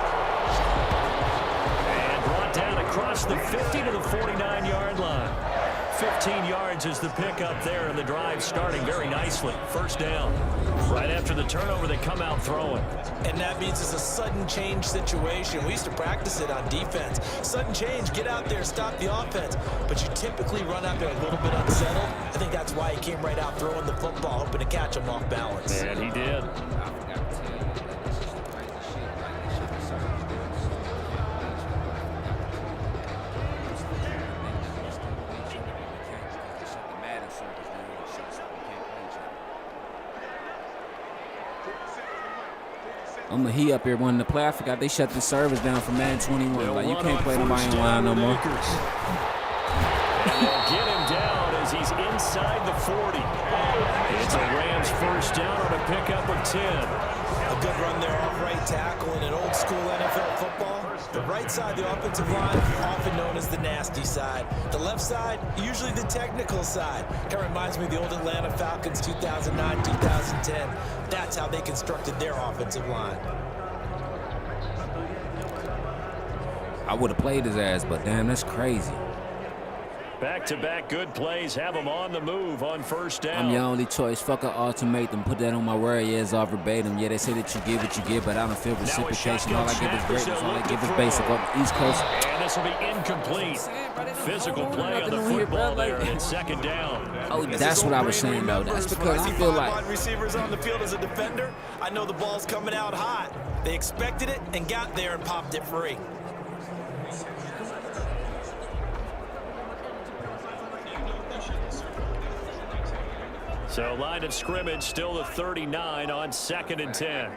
And brought down across the 50 to the 49-yard line. 15 yards is the pickup there, and the drive starting very nicely. First down. Right after the turnover, they come out throwing. And that means it's a sudden change situation. We used to practice it on defense. Sudden change, get out there, stop the offense. But you typically run out there a little bit unsettled. I think that's why he came right out throwing the football, hoping to catch him off balance. And he did. I'm a he up here wanting to play. I forgot they shut the service down for Madden 21. Like, you can't play nobody online no more. And they'll get him down as he's inside the 40. It's a Rams first down on a pickup of 10. A good run there off right tackle in an old school NFL football. The right side, the offensive line, often known as the nasty side. The left side, usually the technical side. Kind of reminds me of the old Atlanta Falcons 2009, 2010. That's how they constructed their offensive line. I would have played his ass, but damn, that's crazy. Back-to-back good plays have them on the move on first down. I'm your only choice. Fuck an ultimatum. Put that on my word. Yeah, it's all verbatim. Yeah, they say that you get what you get, but I don't feel reciprocation. All I give is greatness. All I give is basic. On the East Coast. And this will be incomplete. Physical play on the football there, and it's second down. Oh, that's what I was saying, though. That's because I feel like wide receivers on the field as a defender. I know the ball's coming out hot. They expected it and got there and popped it free. So line of scrimmage still the 39 on 2nd and 10.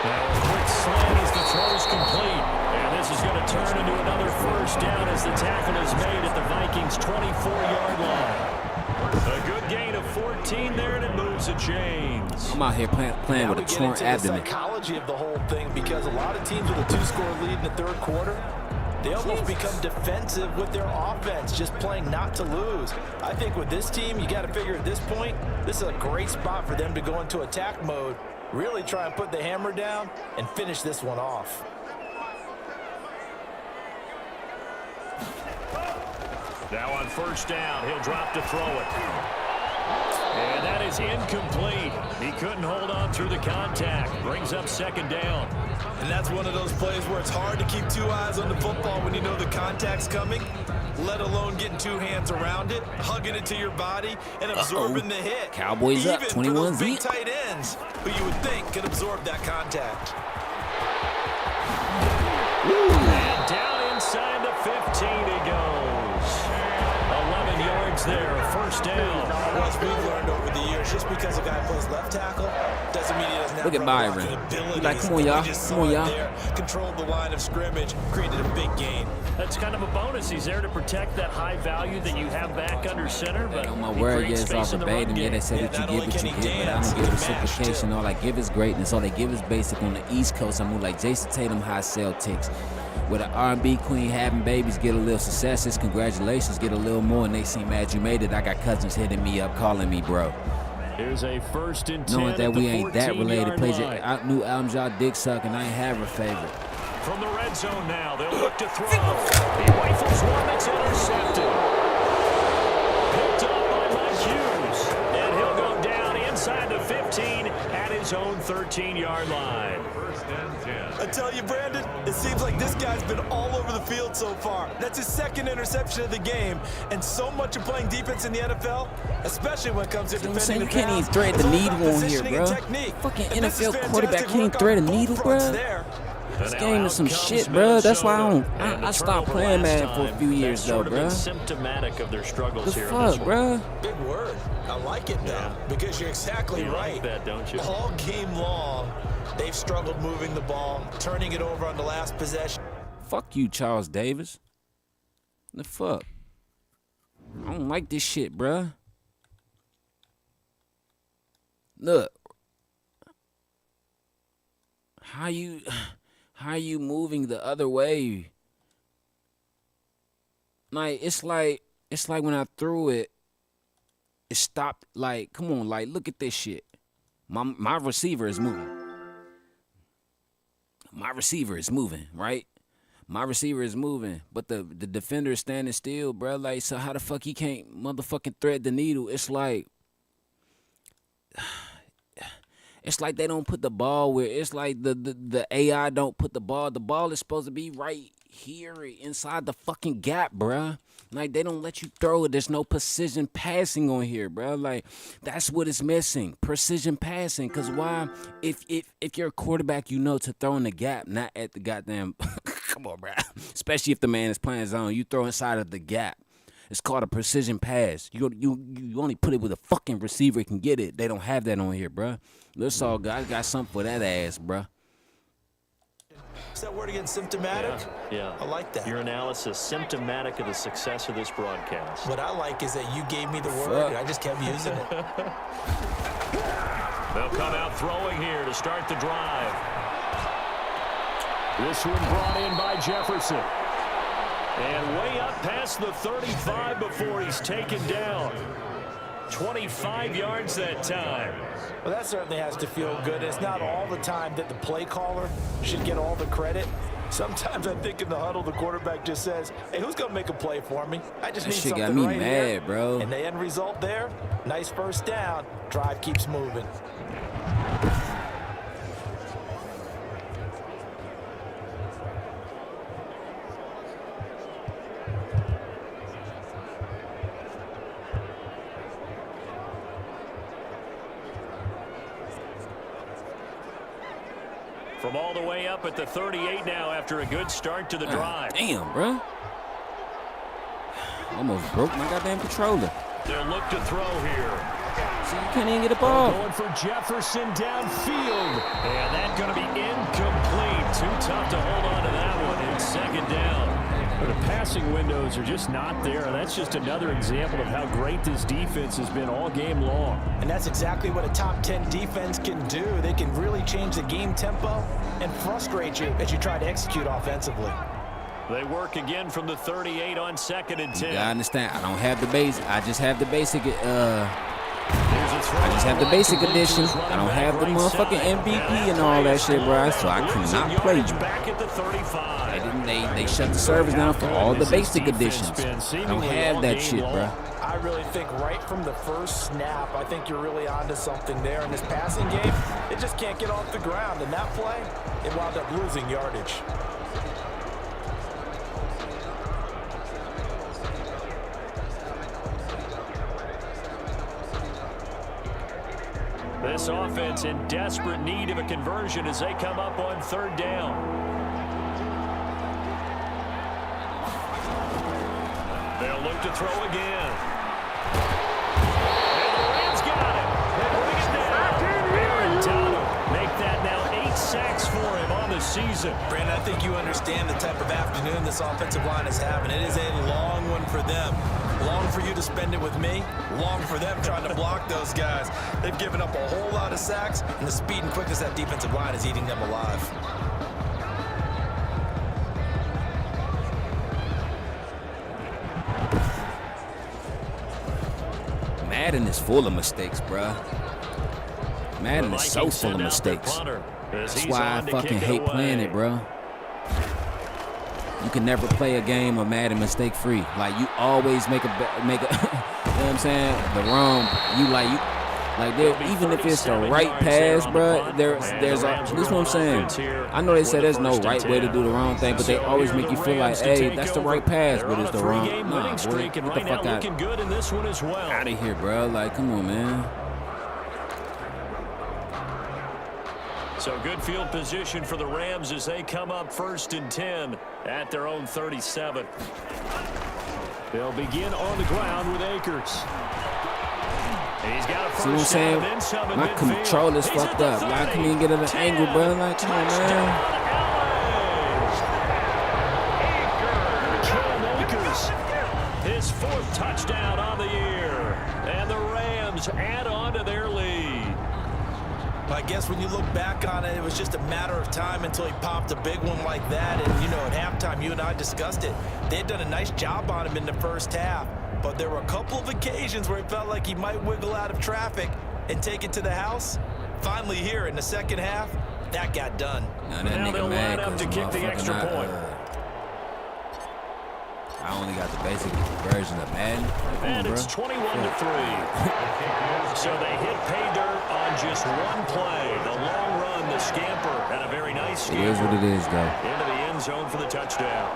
Now a quick slant as the throw's complete. And this is going to turn into another first down as the tackle is made at the Vikings' 24-yard line. A good gain of 14 there, and it moves the chains. I'm out here playing with a torn abdomen. The psychology of the whole thing, because a lot of teams with a 2-score lead in the third quarter, they almost become defensive with their offense, just playing not to lose. I think with this team, you got to figure at this point, this is a great spot for them to go into attack mode, really try and put the hammer down and finish this one off. Now on first down, he'll drop to throw it. And that is incomplete. He couldn't hold on through the contact. Brings up second down. And that's one of those plays where it's hard to keep two eyes on the football when you know the contact's coming, let alone getting two hands around it, hugging it to your body, and absorbing the hit. Cowboys up, 21 big tight ends who you would think could absorb that contact. And down inside the 15 he goes. 11 yards there, first down. As we've learned over the years, just because a guy plays left tackle doesn't mean he doesn't have Look at Byron. ability. Like, come on, y'all. Come on, y'all. Controlled the line of scrimmage, created a big gain. That's kind of a bonus. He's there to protect that high value that you have back under center. But on my word, yeah, it's all verbatim. Yeah, they say that you get what you get, but I don't give reciprocation. All I give is greatness. All they give is basic. On the East Coast, I move like Jason Tatum, high Celtics. With an R&B queen having babies, get a little successes. Congratulations, get a little more, and they seem mad you made it. I got cousins hitting me up, calling me bro. Here's a 1st and 10. Knowing that we ain't that related, plays line. it. New albums y'all dick suck, and I ain't have a favorite. From the red zone now, they'll look to throw. He rifles one that's intercepted. Picked up by Mike Hughes. And he'll go down inside the 15 at his his own 13-yard line. First and 10. I tell you, Brandon, it seems like this guy's been all over the field so far. That's his second interception of the game, and so much of playing defense in the NFL, especially when it comes to defending saying the you can't pass, even thread is the all needle about on here, positioning bro. and technique. Fucking And this is NFL quarterback fantastic can't work thread a on both needle, fronts bro. there. This game is some shit, bro. That's why I stopped playing Madden for a few years, though, bro. Symptomatic of their struggles The here. fuck, bro? Big word. I like it, though, because you're exactly You right. like that, don't you? All game long, they've struggled moving the ball, turning it over on the last possession. Fuck you, Charles Davis. The fuck? I don't like this shit, bro. Look. How you moving the other way? Like it's like when I threw it, it stopped. Like, come on, like look at this shit. My receiver is moving. My receiver is moving, right? My receiver is moving, but the defender is standing still, bro. Like, so how the fuck he can't motherfucking thread the needle? It's like they don't put the ball where it's like the AI don't put the ball. The ball is supposed to be right here inside the fucking gap, bruh. Like, they don't let you throw it. There's no precision passing on here, bruh. Like, that's what is missing. Precision passing. Because why? If you're a quarterback, you know to throw in the gap, not at the goddamn come on, bruh. Especially if the man is playing zone. You throw inside of the gap. It's called a precision pass. You only put it where the fucking receiver can get it. They don't have that on here, bruh. That's all good. I got something for that ass, bruh. Is that word again, symptomatic? Yeah. I like that. Your analysis, symptomatic of the success of this broadcast. What I like is that you gave me the word, and I just kept using it. They'll come out throwing here to start the drive. This one brought in by Jefferson. And way up past the 35 before he's taken down. 25 yards that time. Well, that certainly has to feel good. It's not all the time that the play caller should get all the credit. Sometimes I think in the huddle, the quarterback just says, hey, who's going to make a play for me? I just need something right here. That shit got me mad, bro. And the end result there, nice first down. Drive keeps moving. From all the way up at the 38 now after a good start to the drive. Damn, bro. Almost broke my goddamn controller. They'll look to throw here. So you can't even get a ball. Going for Jefferson downfield. And that's going to be incomplete. Too tough to hold on to that one in second down. But the passing windows are just not there. That's just another example of how great this defense has been all game long. And that's exactly what a top 10 defense can do. They can really change the game tempo and frustrate you as you try to execute offensively. They work again from the 38 on 2nd and 10. I understand. I don't have the base. I just have the basic. I just have the basic edition. I don't have the motherfucking MVP and all that shit, bro. So I cannot play you. Back at the 35. They shut the servers down for all the basic editions. I don't have that shit, bro. I really think right from the first snap, I think you're really onto something there. In this passing game, it just can't get off the ground. And that play, it wound up losing yardage. This offense in desperate need of a conversion as they come up on 3rd down. They'll look to throw again. And the Rams got him. They bring it down. Aaron Donald make that now 8 sacks for him on the season. Brandon, I think you understand the type of afternoon this offensive line is having. It is a long one for them. Long for you to spend it with me. Long for them trying to block those guys. They've given up a whole lot of sacks, and the speed and quickness of that defensive line is eating them alive. Madden is full of mistakes, bruh. Madden is so full of mistakes. That's why I fucking hate playing it, bro. You can never play a game of Madden mistake-free. Like, you always make a, you know what I'm saying? The wrong, Like, even if it's the right pass, bro, this is what I'm saying. I know they say there's no right way to do the wrong thing, but they always make you feel like, hey, that's the right pass, but it's the wrong. Nah, boy, get the fuck out of here, bro. Like, come on, man. So good field position for the Rams as they come up 1st and 10 at their own 37. They'll begin on the ground with Akers. He's got a first. See what I'm saying? My control is fucked up. I couldn't even get at an angle, bro. Like, come on, man. His 4th touchdown on the year. And the Rams add on to their lead. I guess when you look back on it, it was just a matter of time until he popped a big one like that. And, you know, at halftime, you and I discussed it. They had done a nice job on him in the first half. But there were a couple of occasions where it felt like he might wiggle out of traffic and take it to the house. Finally here in the second half, that got done. Now they'll line up to kick the extra point. I only got the basic version of Madden. And it's 21-3. So they hit pay dirt on just one play. The long run, the scamper, and a very nice scamper. It is what it is, though. Into the end zone for the touchdown.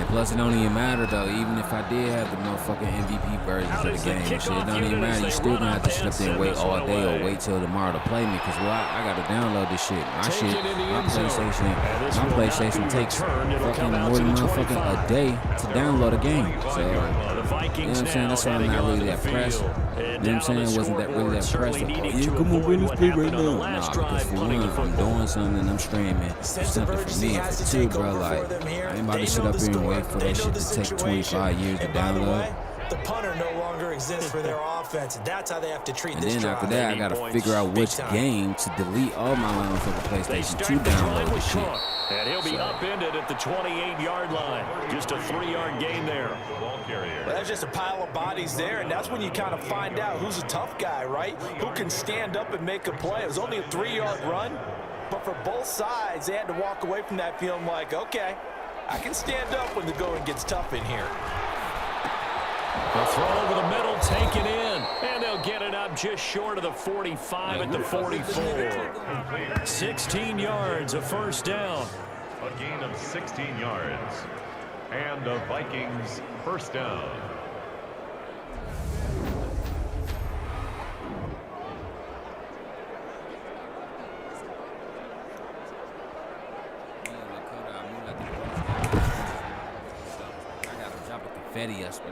Plus, it don't even matter, though. Even if I did have the motherfucking MVP versions of the game and shit, it don't even matter. You still gonna have to sit up there and wait all day or wait till tomorrow to play me. Because, well, I got to download this shit. My PlayStation takes fucking more than motherfucking a day to download a game. So, you know what I'm saying? That's why I'm not really that pressed. You know what I'm saying? Wasn't that really that pressed? Like, oh, yeah, come on, bro, let's play right now. Nah, because for one, if I'm doing something and I'm streaming, it's something for me. And for two, bro, like, I ain't about to sit up here and wait for that shit to take 25 years to download. The punter no longer exists for their offense. That's how they have to treat this drive. And then after that, I got to figure out which game to delete all my lines for the PlayStation to download the shit. And he'll be upended at the 28-yard line. Just a 3-yard gain there. Well, there's just a pile of bodies there, and that's when you kind of find out who's a tough guy, right? Who can stand up and make a play. It was only a 3-yard run, but for both sides, they had to walk away from that feeling like, okay, I can stand up when the going gets tough in here. A throw over the middle, taken in, and they'll get it up just short of the 45 at the 44. 16 yards, a first down. A gain of 16 yards. And the Vikings first down.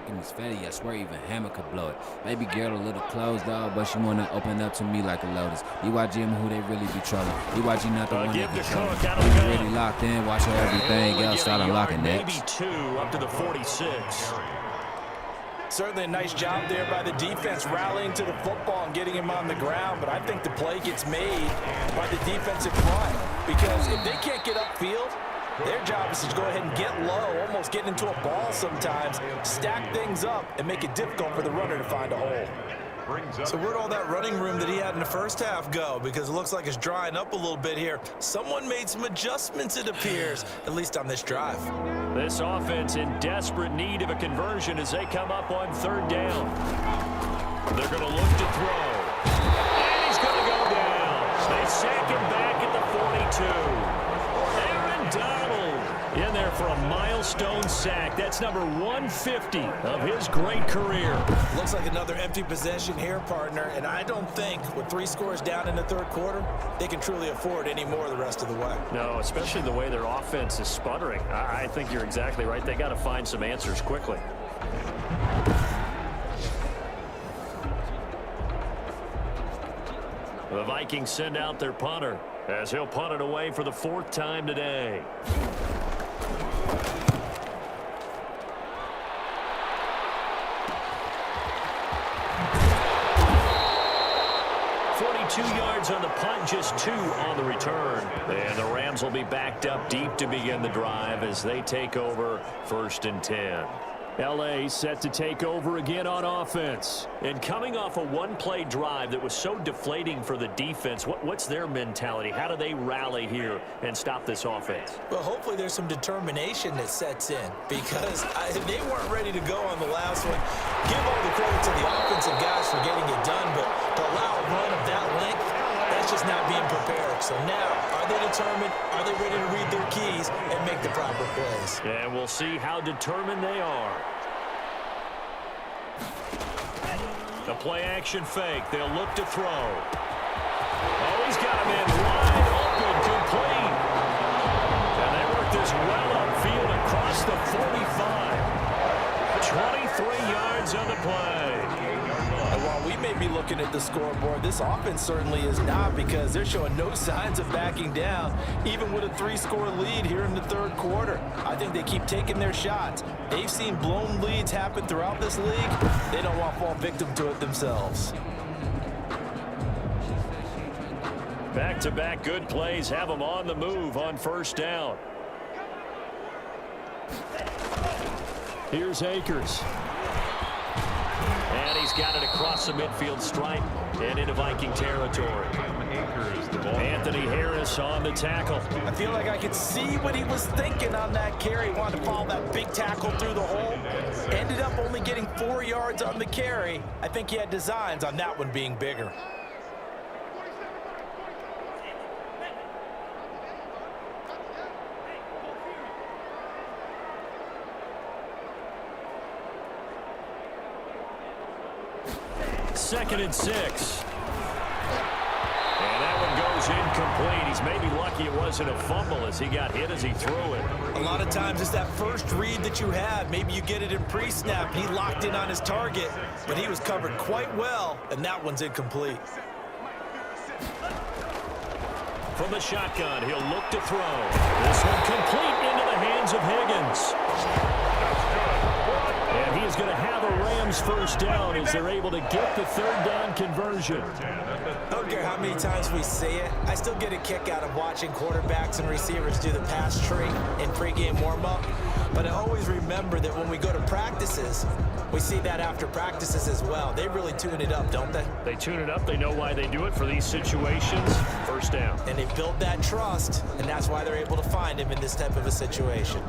Confetti, I swear even Hammer could blow it. Baby girl a little closed off, but she wanna open up to me like a lotus. You watch him who they really be trolling. You watch you not the one that control. You really locked in, watch her everything else start unlocking that. Maybe 2 up to the 46. Certainly a nice job there by the defense rallying to the football and getting him on the ground, but I think the play gets made by the defensive front because if they can't get upfield, their job is to go ahead and get low, almost get into a ball sometimes, stack things up, and make it difficult for the runner to find a hole. So where'd all that running room that he had in the first half go? Because it looks like it's drying up a little bit here. Someone made some adjustments, it appears, at least on this drive. This offense in desperate need of a conversion as they come up on 3rd down. They're going to look to throw. And he's going to go down. They sack him back at the 42. In there for a milestone sack. That's number 150 of his great career. Looks like another empty possession here, partner. And I don't think with 3 scores down in the 3rd quarter, they can truly afford any more the rest of the way. No, especially the way their offense is sputtering. I think you're exactly right. They got to find some answers quickly. The Vikings send out their punter as he'll punt it away for the 4th time today. On the punt, just 2 on the return. And the Rams will be backed up deep to begin the drive as they take over 1st and 10. L.A. set to take over again on offense. And coming off a one-play drive that was so deflating for the defense, what's their mentality? How do they rally here and stop this offense? Well, hopefully there's some determination that sets in because they weren't ready to go on the last one. Give all the credit to the offensive guys for getting it done, but to allow a run of that length, that's just not being prepared. So now, are they determined? Are they ready to read their keys and make the proper plays? And we'll see how determined they are. The play-action fake. They'll look to throw. Oh, he's got him in wide open, complete. And they work this well upfield across the 45. 23 yards on the play. And while we may be looking at the scoreboard, this offense certainly is not because they're showing no signs of backing down, even with a 3-score lead here in the third quarter. I think they keep taking their shots. They've seen blown leads happen throughout this league. They don't want to fall victim to it themselves. Back-to-back good plays have them on the move on first down. Here's Akers. And he's got it across the midfield stripe and into Viking territory. Anthony Harris on the tackle. I feel like I could see what he was thinking on that carry. He wanted to follow that big tackle through the hole. Ended up only getting 4 yards on the carry. I think he had designs on that one being bigger. Second and 6. And that one goes incomplete. He's maybe lucky it wasn't a fumble as he got hit as he threw it. A lot of times it's that first read that you have. Maybe you get it in pre-snap. He locked in on his target, but he was covered quite well, and that one's incomplete. From the shotgun, he'll look to throw. This one complete into the hands of Higgins. And he is going to have a Rams first down as they're able to get the third down conversion. I don't care how many times we see it. I still get a kick out of watching quarterbacks and receivers do the pass tree in pregame warm-up. But I always remember that when we go to practices, we see that after practices as well. They really tune it up, don't they? They tune it up. They know why they do it for these situations. First down. And they build that trust, and that's why they're able to find him in this type of a situation.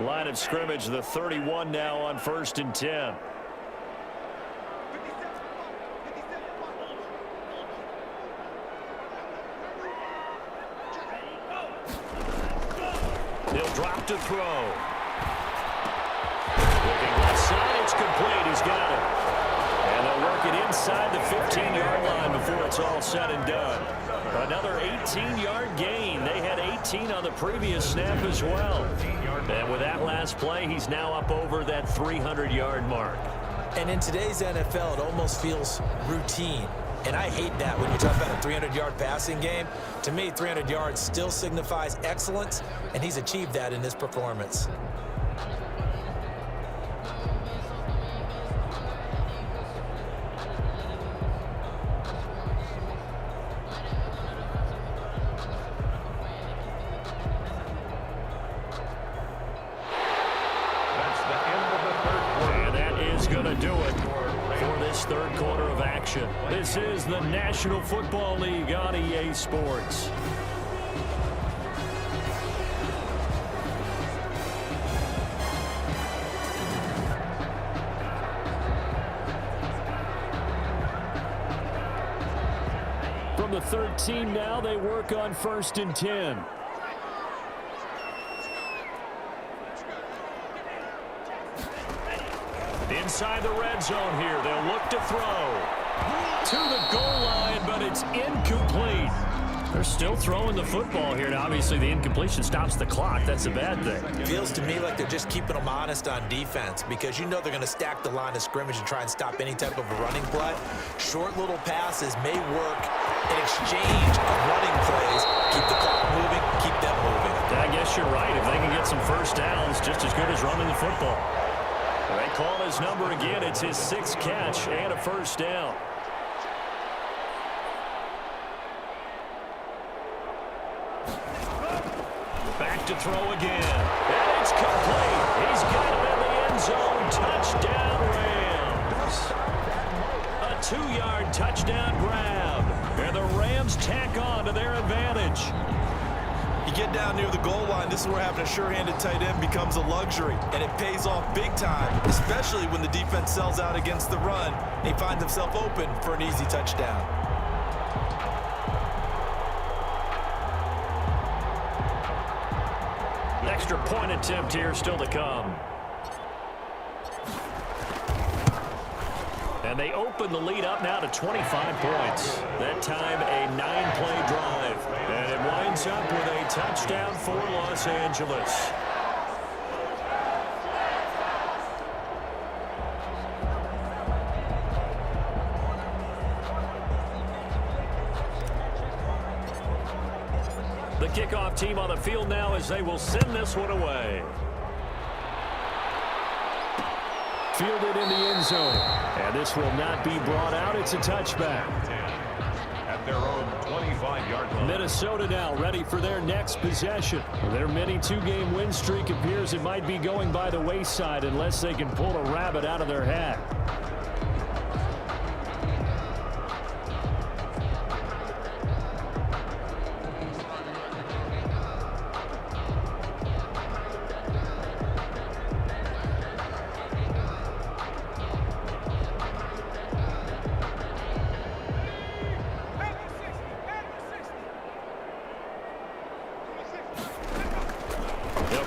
Line of scrimmage, the 31 now on 1st and 10. He'll drop to throw. Looking left side, it's complete. He's got it. And they'll work it inside the 15-yard line before it's all said and done. Another 18-yard gain. They had 18 on the previous snap as well. And with that last play, he's now up over that 300-yard mark. And in today's NFL, it almost feels routine. And I hate that when you talk about a 300-yard passing game. To me, 300 yards still signifies excellence, and he's achieved that in this performance. Third quarter of action. This is the National Football League on EA Sports. From the 13 now, they work on 1st and 10. Inside the red zone here. They'll look to throw. To the goal line, but it's incomplete. They're still throwing the football here. Now, obviously, the incompletion stops the clock. That's a bad thing. It feels to me like they're just keeping them honest on defense because you know they're going to stack the line of scrimmage and try and stop any type of a running play. Short little passes may work in exchange of running plays. Keep the clock moving, keep them moving. I guess you're right. If they can get some first downs, just as good as running the football. They call his number again. It's his 6th catch and a first down. Back to throw again. And it's complete. He's got it in the end zone. Touchdown, Rams. A 2-yard touchdown grab. And the Rams tack on to their advantage. You get down near the goal line, this is where having a sure-handed tight end becomes a luxury, and it pays off big time, especially when the defense sells out against the run, and he finds himself open for an easy touchdown. Extra point attempt here still to come. And they open the lead up now to 25 points. That time a 9-play drive. And it winds up with a touchdown for Los Angeles. The kickoff team on the field now as they will send this one away. Fielded in the end zone. And this will not be brought out. It's a touchback. At their own 25-yard line. Minnesota now ready for their next possession. Their mini 2-game win streak appears it might be going by the wayside unless they can pull a rabbit out of their hat.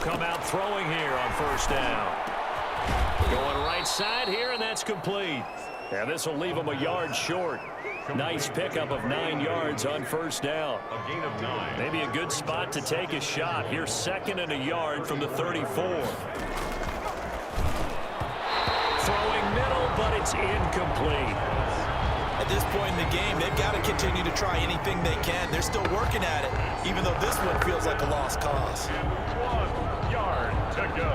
Come out throwing here on first down. Going right side here, and that's complete. And this will leave him a yard short. Nice pickup of 9 yards on first down. A gain of 9. Maybe a good spot to take a shot. Here's 2nd and a yard from the 34. Throwing middle, but it's incomplete. At this point in the game, they've got to continue to try anything they can. They're still working at it, even though this one feels like a lost cause. 1 yard to go.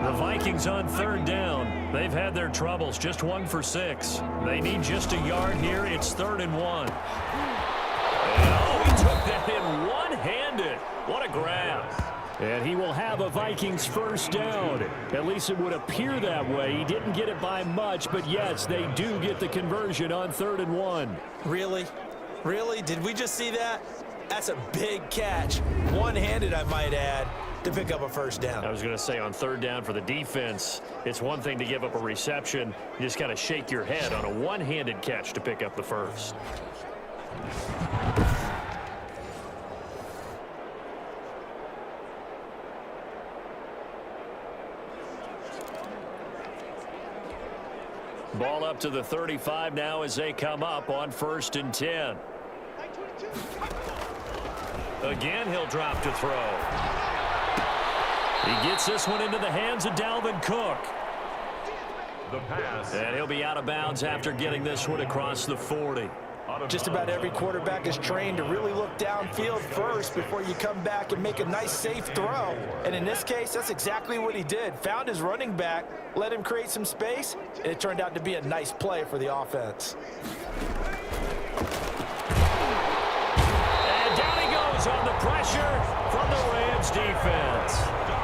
The Vikings on 3rd down. They've had their troubles, just 1 for 6. They need just a yard here. It's 3rd and 1. And oh, he took that in one-handed. What a grab. And he will have a Vikings first down. At least it would appear that way. He didn't get it by much, but yes, they do get the conversion on 3rd and 1. Really? Really? Did we just see that? That's a big catch. One-handed, I might add, to pick up a first down. I was going to say on 3rd down for the defense, it's one thing to give up a reception. You just got to shake your head on a one-handed catch to pick up the first. Ball up to the 35 now as they come up on 1st and 10. Again, he'll drop to throw. He gets this one into the hands of Dalvin Cook. The pass. And he'll be out of bounds after getting this one across the 40. Just about every quarterback is trained to really look downfield first before you come back and make a nice, safe throw. And in this case, that's exactly what he did. Found his running back, let him create some space, and it turned out to be a nice play for the offense. And down he goes on the pressure from the Rams defense.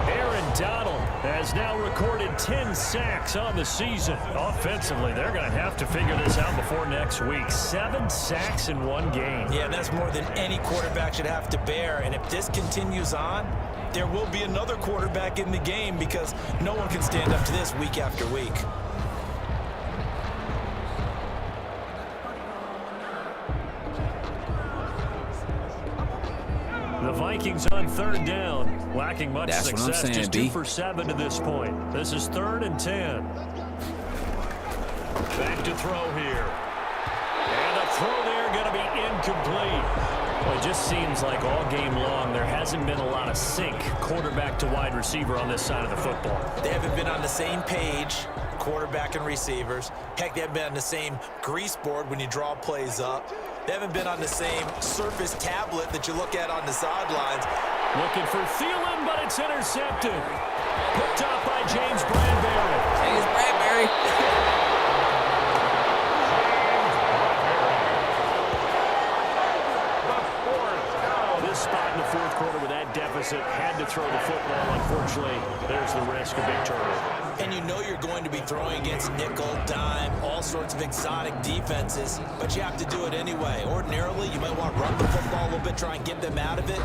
Aaron Donald has now recorded 10 sacks on the season. Offensively, they're going to have to figure this out before next week. 7 sacks in 1 game. Yeah, that's more than any quarterback should have to bear. And if this continues on, there will be another quarterback in the game because no one can stand up to this week after week. The Vikings on 3rd down, lacking much That's success. what I'm saying, just B. 2 for 7 to this point. This is 3rd and 10. Back to throw here. And the throw there going to be incomplete. Well, it just seems like all game long there hasn't been a lot of sync quarterback to wide receiver on this side of the football. They haven't been on the same page, quarterback and receivers. Heck, they haven't been on the same grease board when you draw plays up. They haven't been on the same surface tablet that you look at on the sidelines. Looking for Thielen, but it's intercepted. Picked up by James Bradbury. James Bradbury. throw the football. Unfortunately, there's the risk of big turnover. And you know you're going to be throwing against nickel, dime, all sorts of exotic defenses, but you have to do it anyway. Ordinarily, you might want to run the football a little bit, try and get them out of it.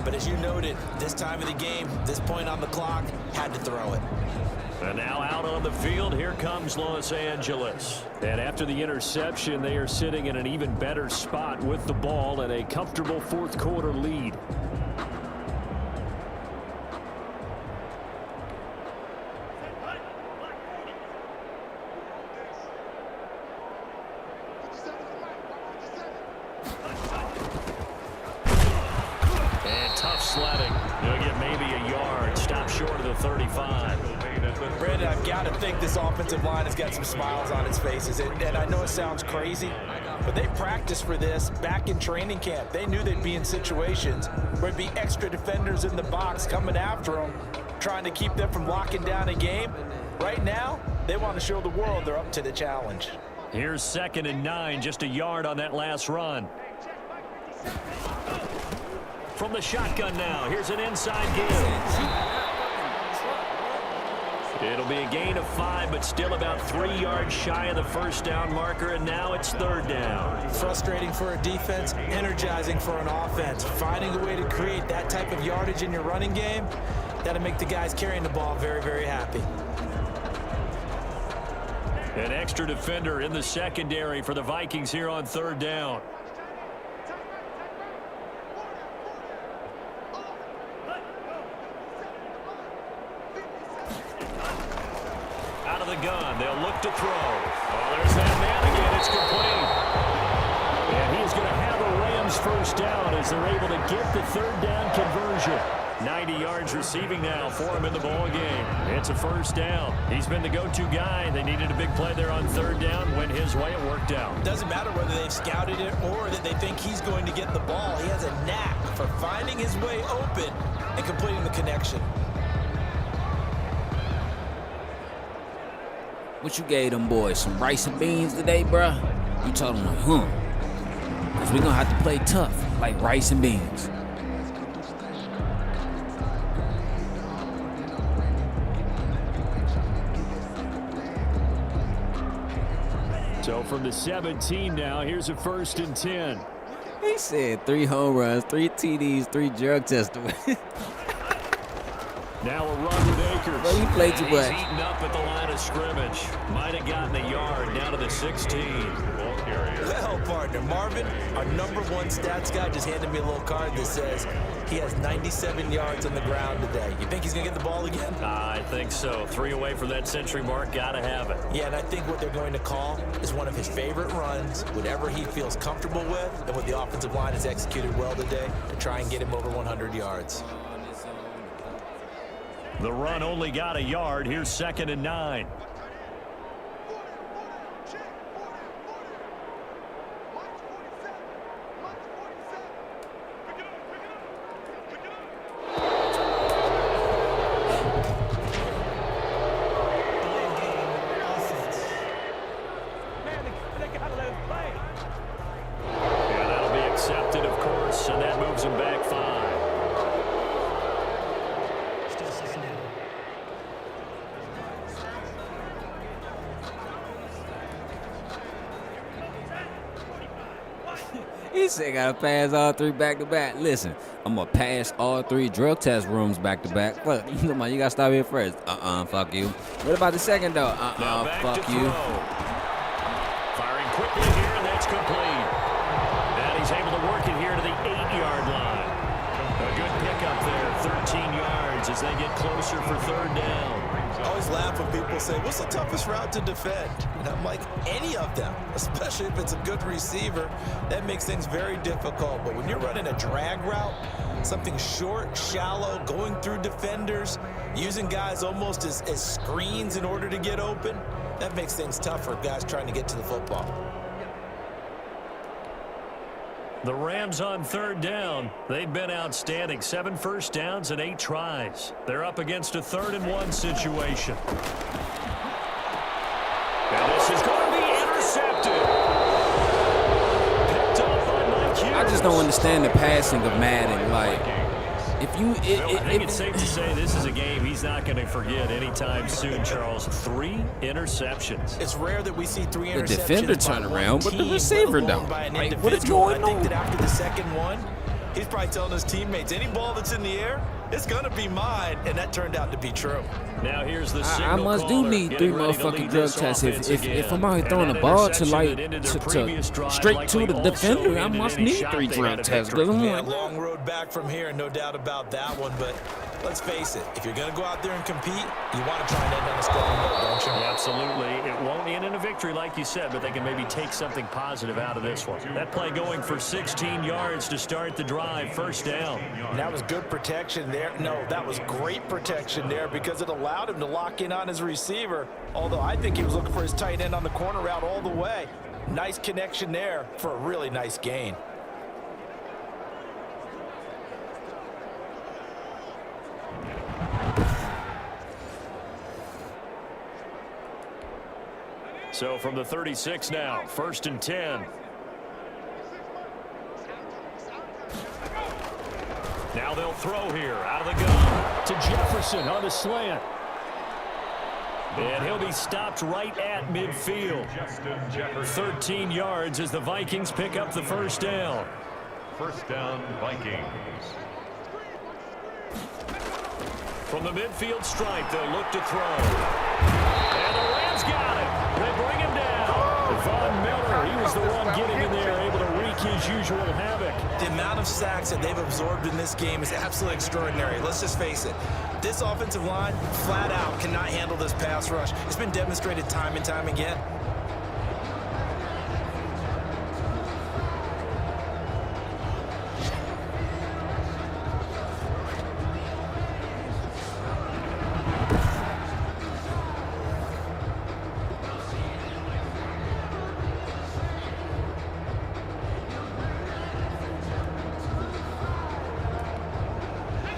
But as you noted, this time of the game, this point on the clock, had to throw it. And now out on the field, here comes Los Angeles. And after the interception, they are sitting in an even better spot with the ball and a comfortable fourth quarter lead. And tough sledding. They'll get maybe a yard. Stop short of the 35. Brandon, I've got to think this offensive line has got some smiles on its faces. And I know it sounds crazy, but they practiced for this back in training camp. They knew they'd be in situations where there'd be extra defenders in the box coming after them, trying to keep them from locking down a game. Right now, they want to show the world they're up to the challenge. Here's 2nd and 9, just a yard on that last run. From the shotgun now, here's an inside give. It'll be a gain of 5, but still about 3 yards shy of the first down marker, and now it's 3rd down. Frustrating for a defense, energizing for an offense. Finding a way to create that type of yardage in your running game, that'll make the guys carrying the ball very, very happy. An extra defender in the secondary for the Vikings here on 3rd down. Out of the gun, they'll look to throw. Oh, there's that man again. It's complete. And he's going to have a Rams first down as they're able to get the 3rd down conversion. 90 yards receiving now for him in the ball game. It's a first down. He's been the go-to guy. They needed a big play there on 3rd down. Went his way. It worked out. Doesn't matter whether they've scouted it or that they think he's going to get the ball. He has a knack for finding his way open and completing the connection. What you gave them boys? Some rice and beans today, bruh? You told them, because we're going to have to play tough, like rice and beans. So from the 17 now, here's a 1st and 10. He said 3 home runs, 3 TDs, 3 drug tests. Now a run with Akers. Well, he played too much. He's eaten up at the line of scrimmage. Might have gotten a yard down to the 16. Well, partner, Marvin, our #1 stats guy, just handed me a little card that says he has 97 yards on the ground today. You think he's going to get the ball again? I think so. 3 away from that century mark. Got to have it. Yeah, and I think what they're going to call is one of his favorite runs, whatever he feels comfortable with, and what the offensive line has executed well today to try and get him over 100 yards. The run only got a yard. Here's 2nd and 9. Yeah, that'll be accepted, of course, and that moves him back 5. He said gotta pass all 3 back-to-back. Listen, I'm gonna pass all 3 drug test rooms back-to-back. Fuck, you gotta stop here first. Fuck you. What about the second though? Fuck you. Firing quickly here, and that's complete. And he's able to work it here to the 8-yard line. A good pickup there, 13 yards as they get closer for 3rd down. I always laugh when people say, what's the toughest route to defend? And I'm like, any of them, especially if it's a good receiver. That makes things very difficult. But when you're running a drag route, something short, shallow, going through defenders, using guys almost as screens in order to get open, that makes things tough for guys trying to get to the football. The Rams on 3rd down. They've been outstanding. 7 first downs and 8 tries. They're up against a 3rd and 1 situation. And this is going to be intercepted. Picked up by Mike Hughes. I just don't understand the passing of Madden. Like, I think it's safe to say this is a game he's not going to forget anytime soon, Charles. 3 interceptions. It's rare that we see 3 interceptions. The defender turn around, but the receiver don't. Like, what is going on? I think that on? after the second one, he's probably telling his teammates, any ball that's in the air, it's going to be mine, and that turned out to be true. Now here's the I must do need 3 motherfucking drug tests. If I'm out here throwing the ball to straight to the defender, I must need 3 drug tests. Yeah, long road back from here, no doubt about that one. But let's face it, if you're going to go out there and compete, you want to try and end on a scoring note, don't you? Absolutely. It won't end in a victory, like you said, but they can maybe take something positive out of this one. That play going for 16 yards to start the drive, first down. And that was good protection there. No, that was great protection there because it allowed him to lock in on his receiver, although I think he was looking for his tight end on the corner route all the way. Nice connection there for a really nice gain. So from the 36 now, 1st and 10. Now they'll throw here out of the gun to Jefferson on the slant. And he'll be stopped right at midfield. 13 yards as the Vikings pick up the first down. First down, Vikings. From the midfield stripe, they'll look to throw. And the Rams got it. They bring him down. Von Miller, he was the one getting in there, able to wreak his usual havoc. The amount of sacks that they've absorbed in this game is absolutely extraordinary. Let's just face it. This offensive line, flat out, cannot handle this pass rush. It's been demonstrated time and time again.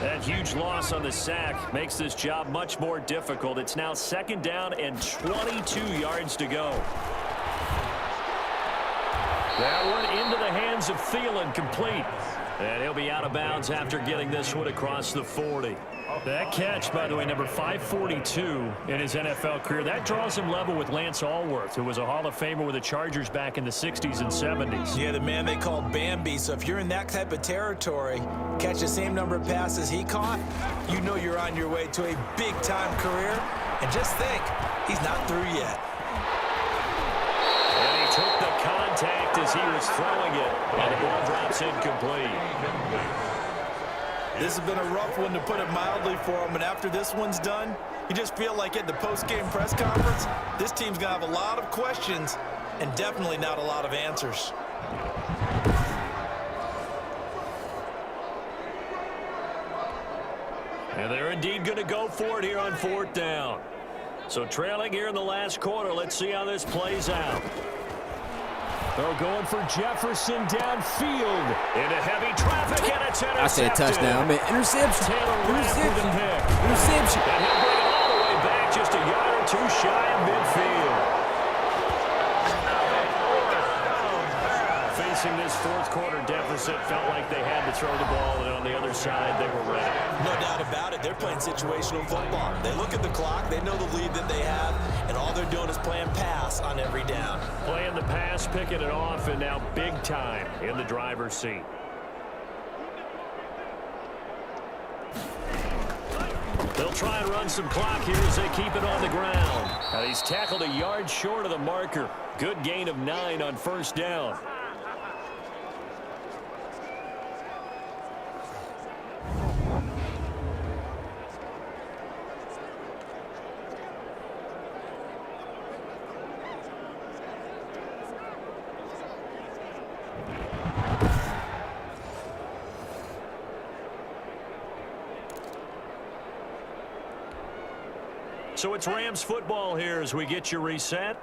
That huge loss on the sack makes this job much more difficult. It's now 2nd down and 22 yards to go. That one into the hands of Thielen, complete. And he'll be out of bounds after getting this one across the 40. That catch, by the way, number 542 in his NFL career. That draws him level with Lance Allworth, who was a Hall of Famer with the Chargers back in the 60s and 70s. Yeah, the man they called Bambi. So if you're in that type of territory, catch the same number of passes he caught, you know you're on your way to a big-time career. And just think, he's not through yet. And he took the contact as he was throwing it, and the ball drops incomplete. This has been a rough one, to put it mildly, for him. And after this one's done, you just feel like at the post-game press conference, this team's going to have a lot of questions and definitely not a lot of answers. And they're indeed going to go for it here on 4th down. So trailing here in the last quarter, let's see how this plays out. They're going for Jefferson downfield into heavy traffic, and it's intercepted. I said touchdown. I mean interception. Interception. Interception. And he'll bring it all the way back, just a yard or two shy of midfield. Facing this 4th quarter deficit, felt like they had to throw the ball, and on the other side, they were ready. No doubt about it. They're playing situational football. They look at the clock. They know the lead that they have, and all they're doing is playing pass on every down. Playing the pass, picking it off, and now big time in the driver's seat. They'll try and run some clock here as they keep it on the ground. Now he's tackled a yard short of the marker. Good gain of 9 on 1st down. So it's Rams football here as we get you reset.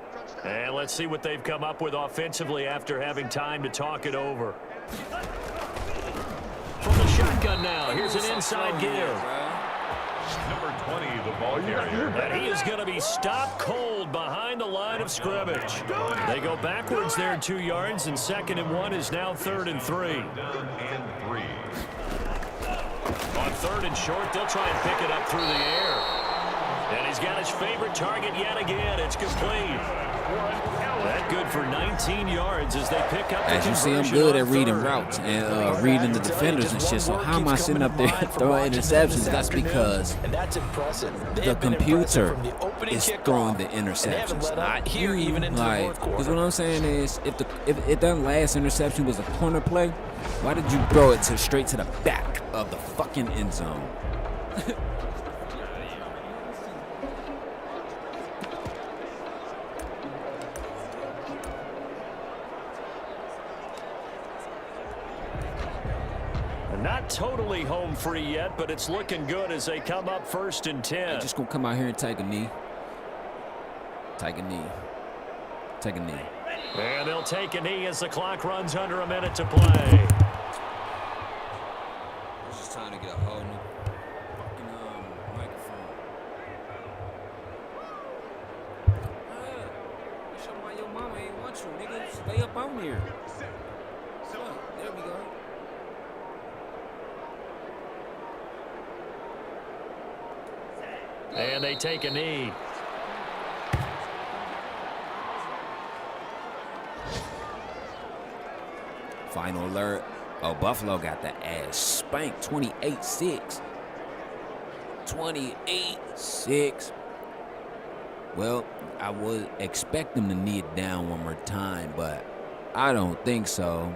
And let's see what they've come up with offensively after having time to talk it over. From the shotgun now, here's an inside give. Number 20, the ball carrier. And he is going to be stopped cold behind the line of scrimmage. They go backwards there 2 yards, and 2nd and 1 is now 3rd and 3. Down and 3. On 3rd and short, they'll try and pick it up through the air. And he's got his favorite target yet again. It's complete. That good for 19 yards as they pick up the As you see, I'm good at reading routes and reading the defenders and shit. So how am I sitting up there throwing interceptions? That's because the computer is throwing the interceptions, not you. Like, because what I'm saying is, if that last interception was a corner play, why did you throw it straight to the back of the fucking end zone? Not totally home free yet, but it's looking good as they come up 1st and 10. They're just going to come out here and take a knee. Take a knee. Take a knee. And they'll take a knee as the clock runs under a minute to play. It's just time to get a whole new fucking microphone. Show why your mama ain't want you, nigga. Stay up on here. There we go. And they take a knee. Final alert. Oh, Buffalo got the ass spanked. 28-6. 28-6. Well, I would expect them to knee it down one more time, but I don't think so.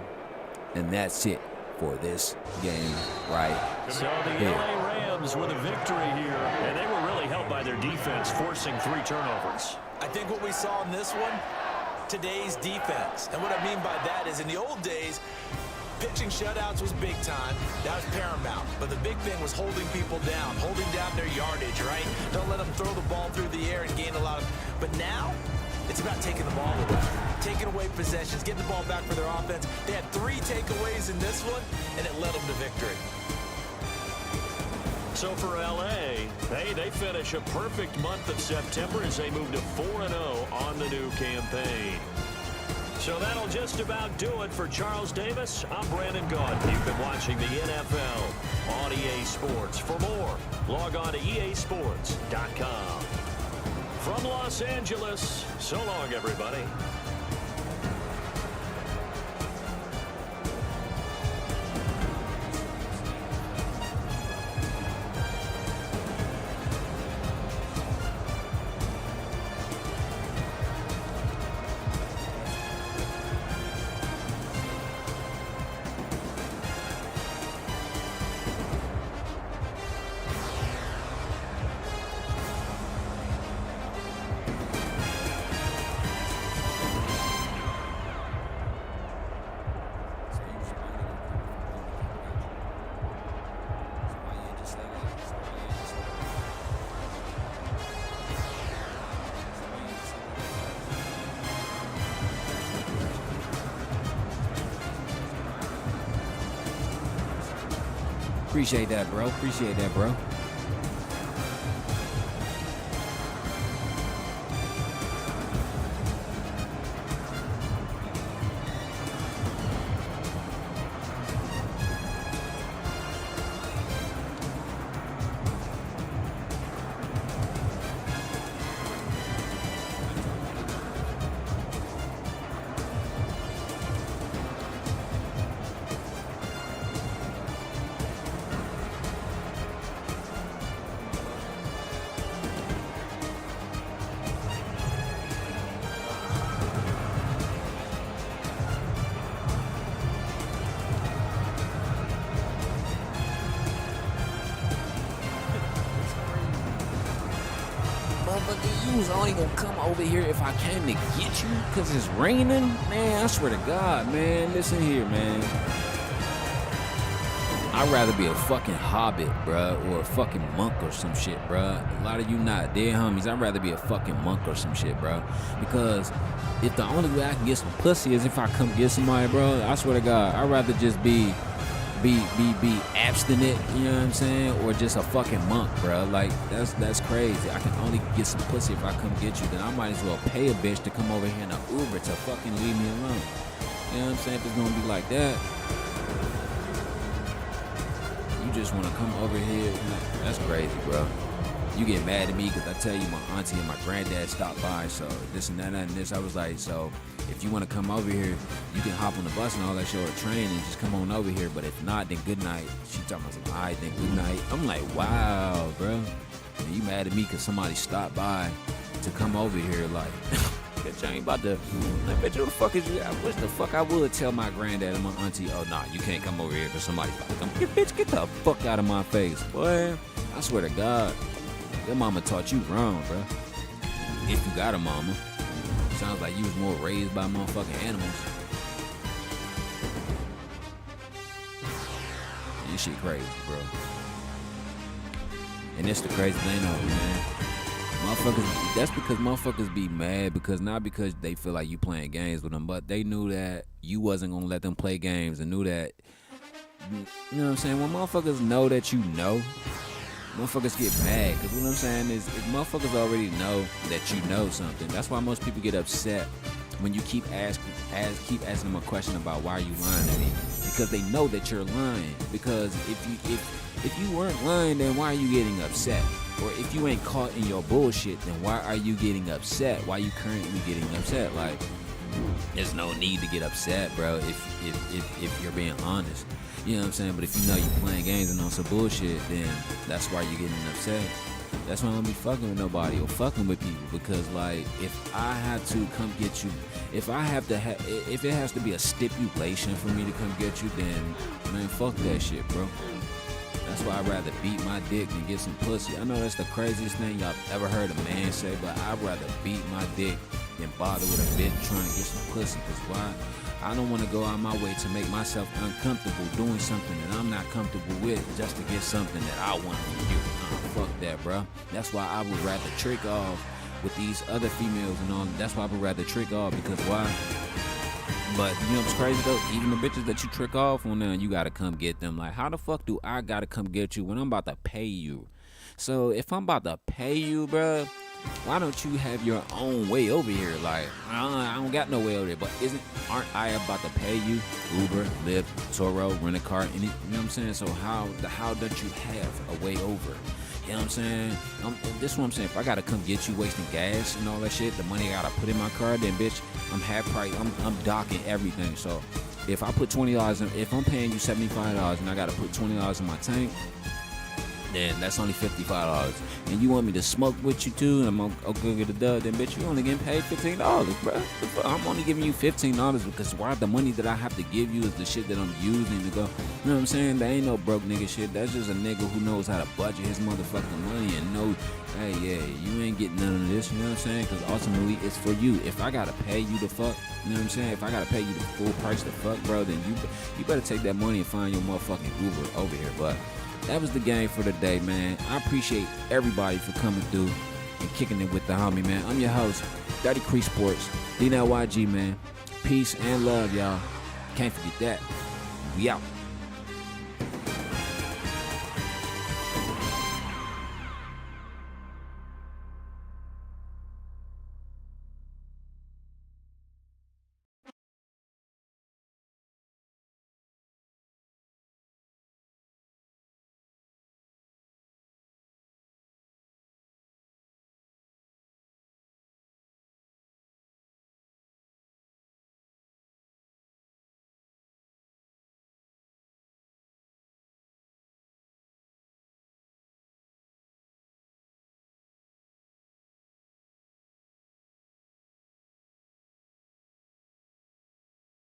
And that's it for this game right So the here. LA Rams with a victory here, and they were really helped by their defense, forcing 3 turnovers. I think what we saw in this one, today's defense. And what I mean by that is in the old days, pitching shutouts was big time. That was paramount. But the big thing was holding people down, holding down their yardage, right? Don't let them throw the ball through the air and gain a lot of... But now, it's about taking the ball away. Taking away possessions, getting the ball back for their offense. They had 3 takeaways in this one, and it led them to victory. So for LA, they finish a perfect month of September as they move to 4-0 on the new campaign. So that'll just about do it for Charles Davis. I'm Brandon Gaudin. You've been watching the NFL on EA Sports. For more, log on to easports.com. From Los Angeles, so long, everybody. Appreciate that, bro. Appreciate that, bro. Motherfucker, you was only gonna come over here if I came to get you because it's raining? Man, I swear to God, man. Listen here, man. I'd rather be a fucking hobbit, bruh, or a fucking monk or some shit, bruh. A lot of you not dead homies. I'd rather be a fucking monk or some shit, bruh. Because if the only way I can get some pussy is if I come get somebody, bro, I swear to God, I'd rather just be abstinent, you know what I'm saying, or just a fucking monk, bro. Like that's crazy. I can only get some pussy if I come get you. Then I might as well pay a bitch to come over here in an Uber to fucking leave me alone. You know what I'm saying? If it's gonna be like that, you just want to come over here. That's crazy, bro. You get mad at me because I tell you my auntie and my granddad stopped by, so this and that and this. I was like, so if you want to come over here, you can hop on the bus and all that shit or train and just come on over here. But if not, then good night. She talking about some, all right, then good night. I'm like, wow, bro. And you mad at me because somebody stopped by to come over here, like, bitch, I ain't about to, like, bitch, who the fuck is you? I wish the fuck I would tell my granddad and my auntie, oh, nah, you can't come over here because somebody's about to come. Bitch, get the fuck out of my face, boy. I swear to God. Your mama taught you wrong, bro. If you got a mama. Sounds like you was more raised by motherfucking animals. This shit crazy, bro. And it's the crazy thing of it, man. Motherfuckers, that's because motherfuckers be mad because not because they feel like you playing games with them, but they knew that you wasn't gonna let them play games and knew that, you know what I'm saying? When motherfuckers know that you know, motherfuckers get mad, because what I'm saying is if motherfuckers already know that you know something, that's why most people get upset when you keep asking them a question about why you lying to me, because they know that you're lying. Because if you weren't lying, then why are you getting upset? Or if you ain't caught in your bullshit, then why are you getting upset? Why are you currently getting upset? Like, there's no need to get upset, bro, if you're being honest. You know what I'm saying? But if you know you're playing games and on some bullshit, then that's why you're getting upset. That's why I don't be fucking with nobody or fucking with people. Because, like, if I had to come get you, if it has to be a stipulation for me to come get you, then, man, fuck that shit, bro. That's why I'd rather beat my dick than get some pussy. I know that's the craziest thing y'all ever heard a man say, but I'd rather beat my dick than bother with a bitch trying to get some pussy. Because why? I don't want to go out my way to make myself uncomfortable doing something that I'm not comfortable with just to get something that I want from you. Fuck that, bro. That's why I would rather trick off with these other females and all. That's why I would rather trick off, because why? But you know what's crazy though? Even the bitches that you trick off on now, you gotta come get them. Like, how the fuck do I gotta come get you when I'm about to pay you? So if I'm about to pay you, bro, why don't you have your own way over here? Like, I don't got no way over there. But aren't I about to pay you? Uber, Lyft, Toro, rent a car, you know what I'm saying? So how don't you have a way over? You know what I'm saying? This is what I'm saying. If I gotta come get you wasting gas and all that shit, the money I gotta put in my car, then bitch, I'm half price. I'm docking everything. So if I put $20 in, if I'm paying you $75 and I gotta put $20 in my tank, then that's only $55. And you want me to smoke with you too, and I'm gonna go get a dub, then bitch, you only getting paid $15, bro. I'm only giving you $15 because why the money that I have to give you is the shit that I'm using to go. You know what I'm saying? That ain't no broke nigga shit. That's just a nigga who knows how to budget his motherfucking money and know, hey, yeah, you ain't getting none of this, you know what I'm saying? Because ultimately, it's for you. If I gotta pay you to fuck, you know what I'm saying? If I gotta pay you the full price to fuck, bro, then you better take that money and find your motherfucking Uber over here, but that was the game for the day, man. I appreciate everybody for coming through and kicking it with the homie, man. I'm your host, Dirty Creek Sports, DNYG, man. Peace and love, y'all. Can't forget that. We out.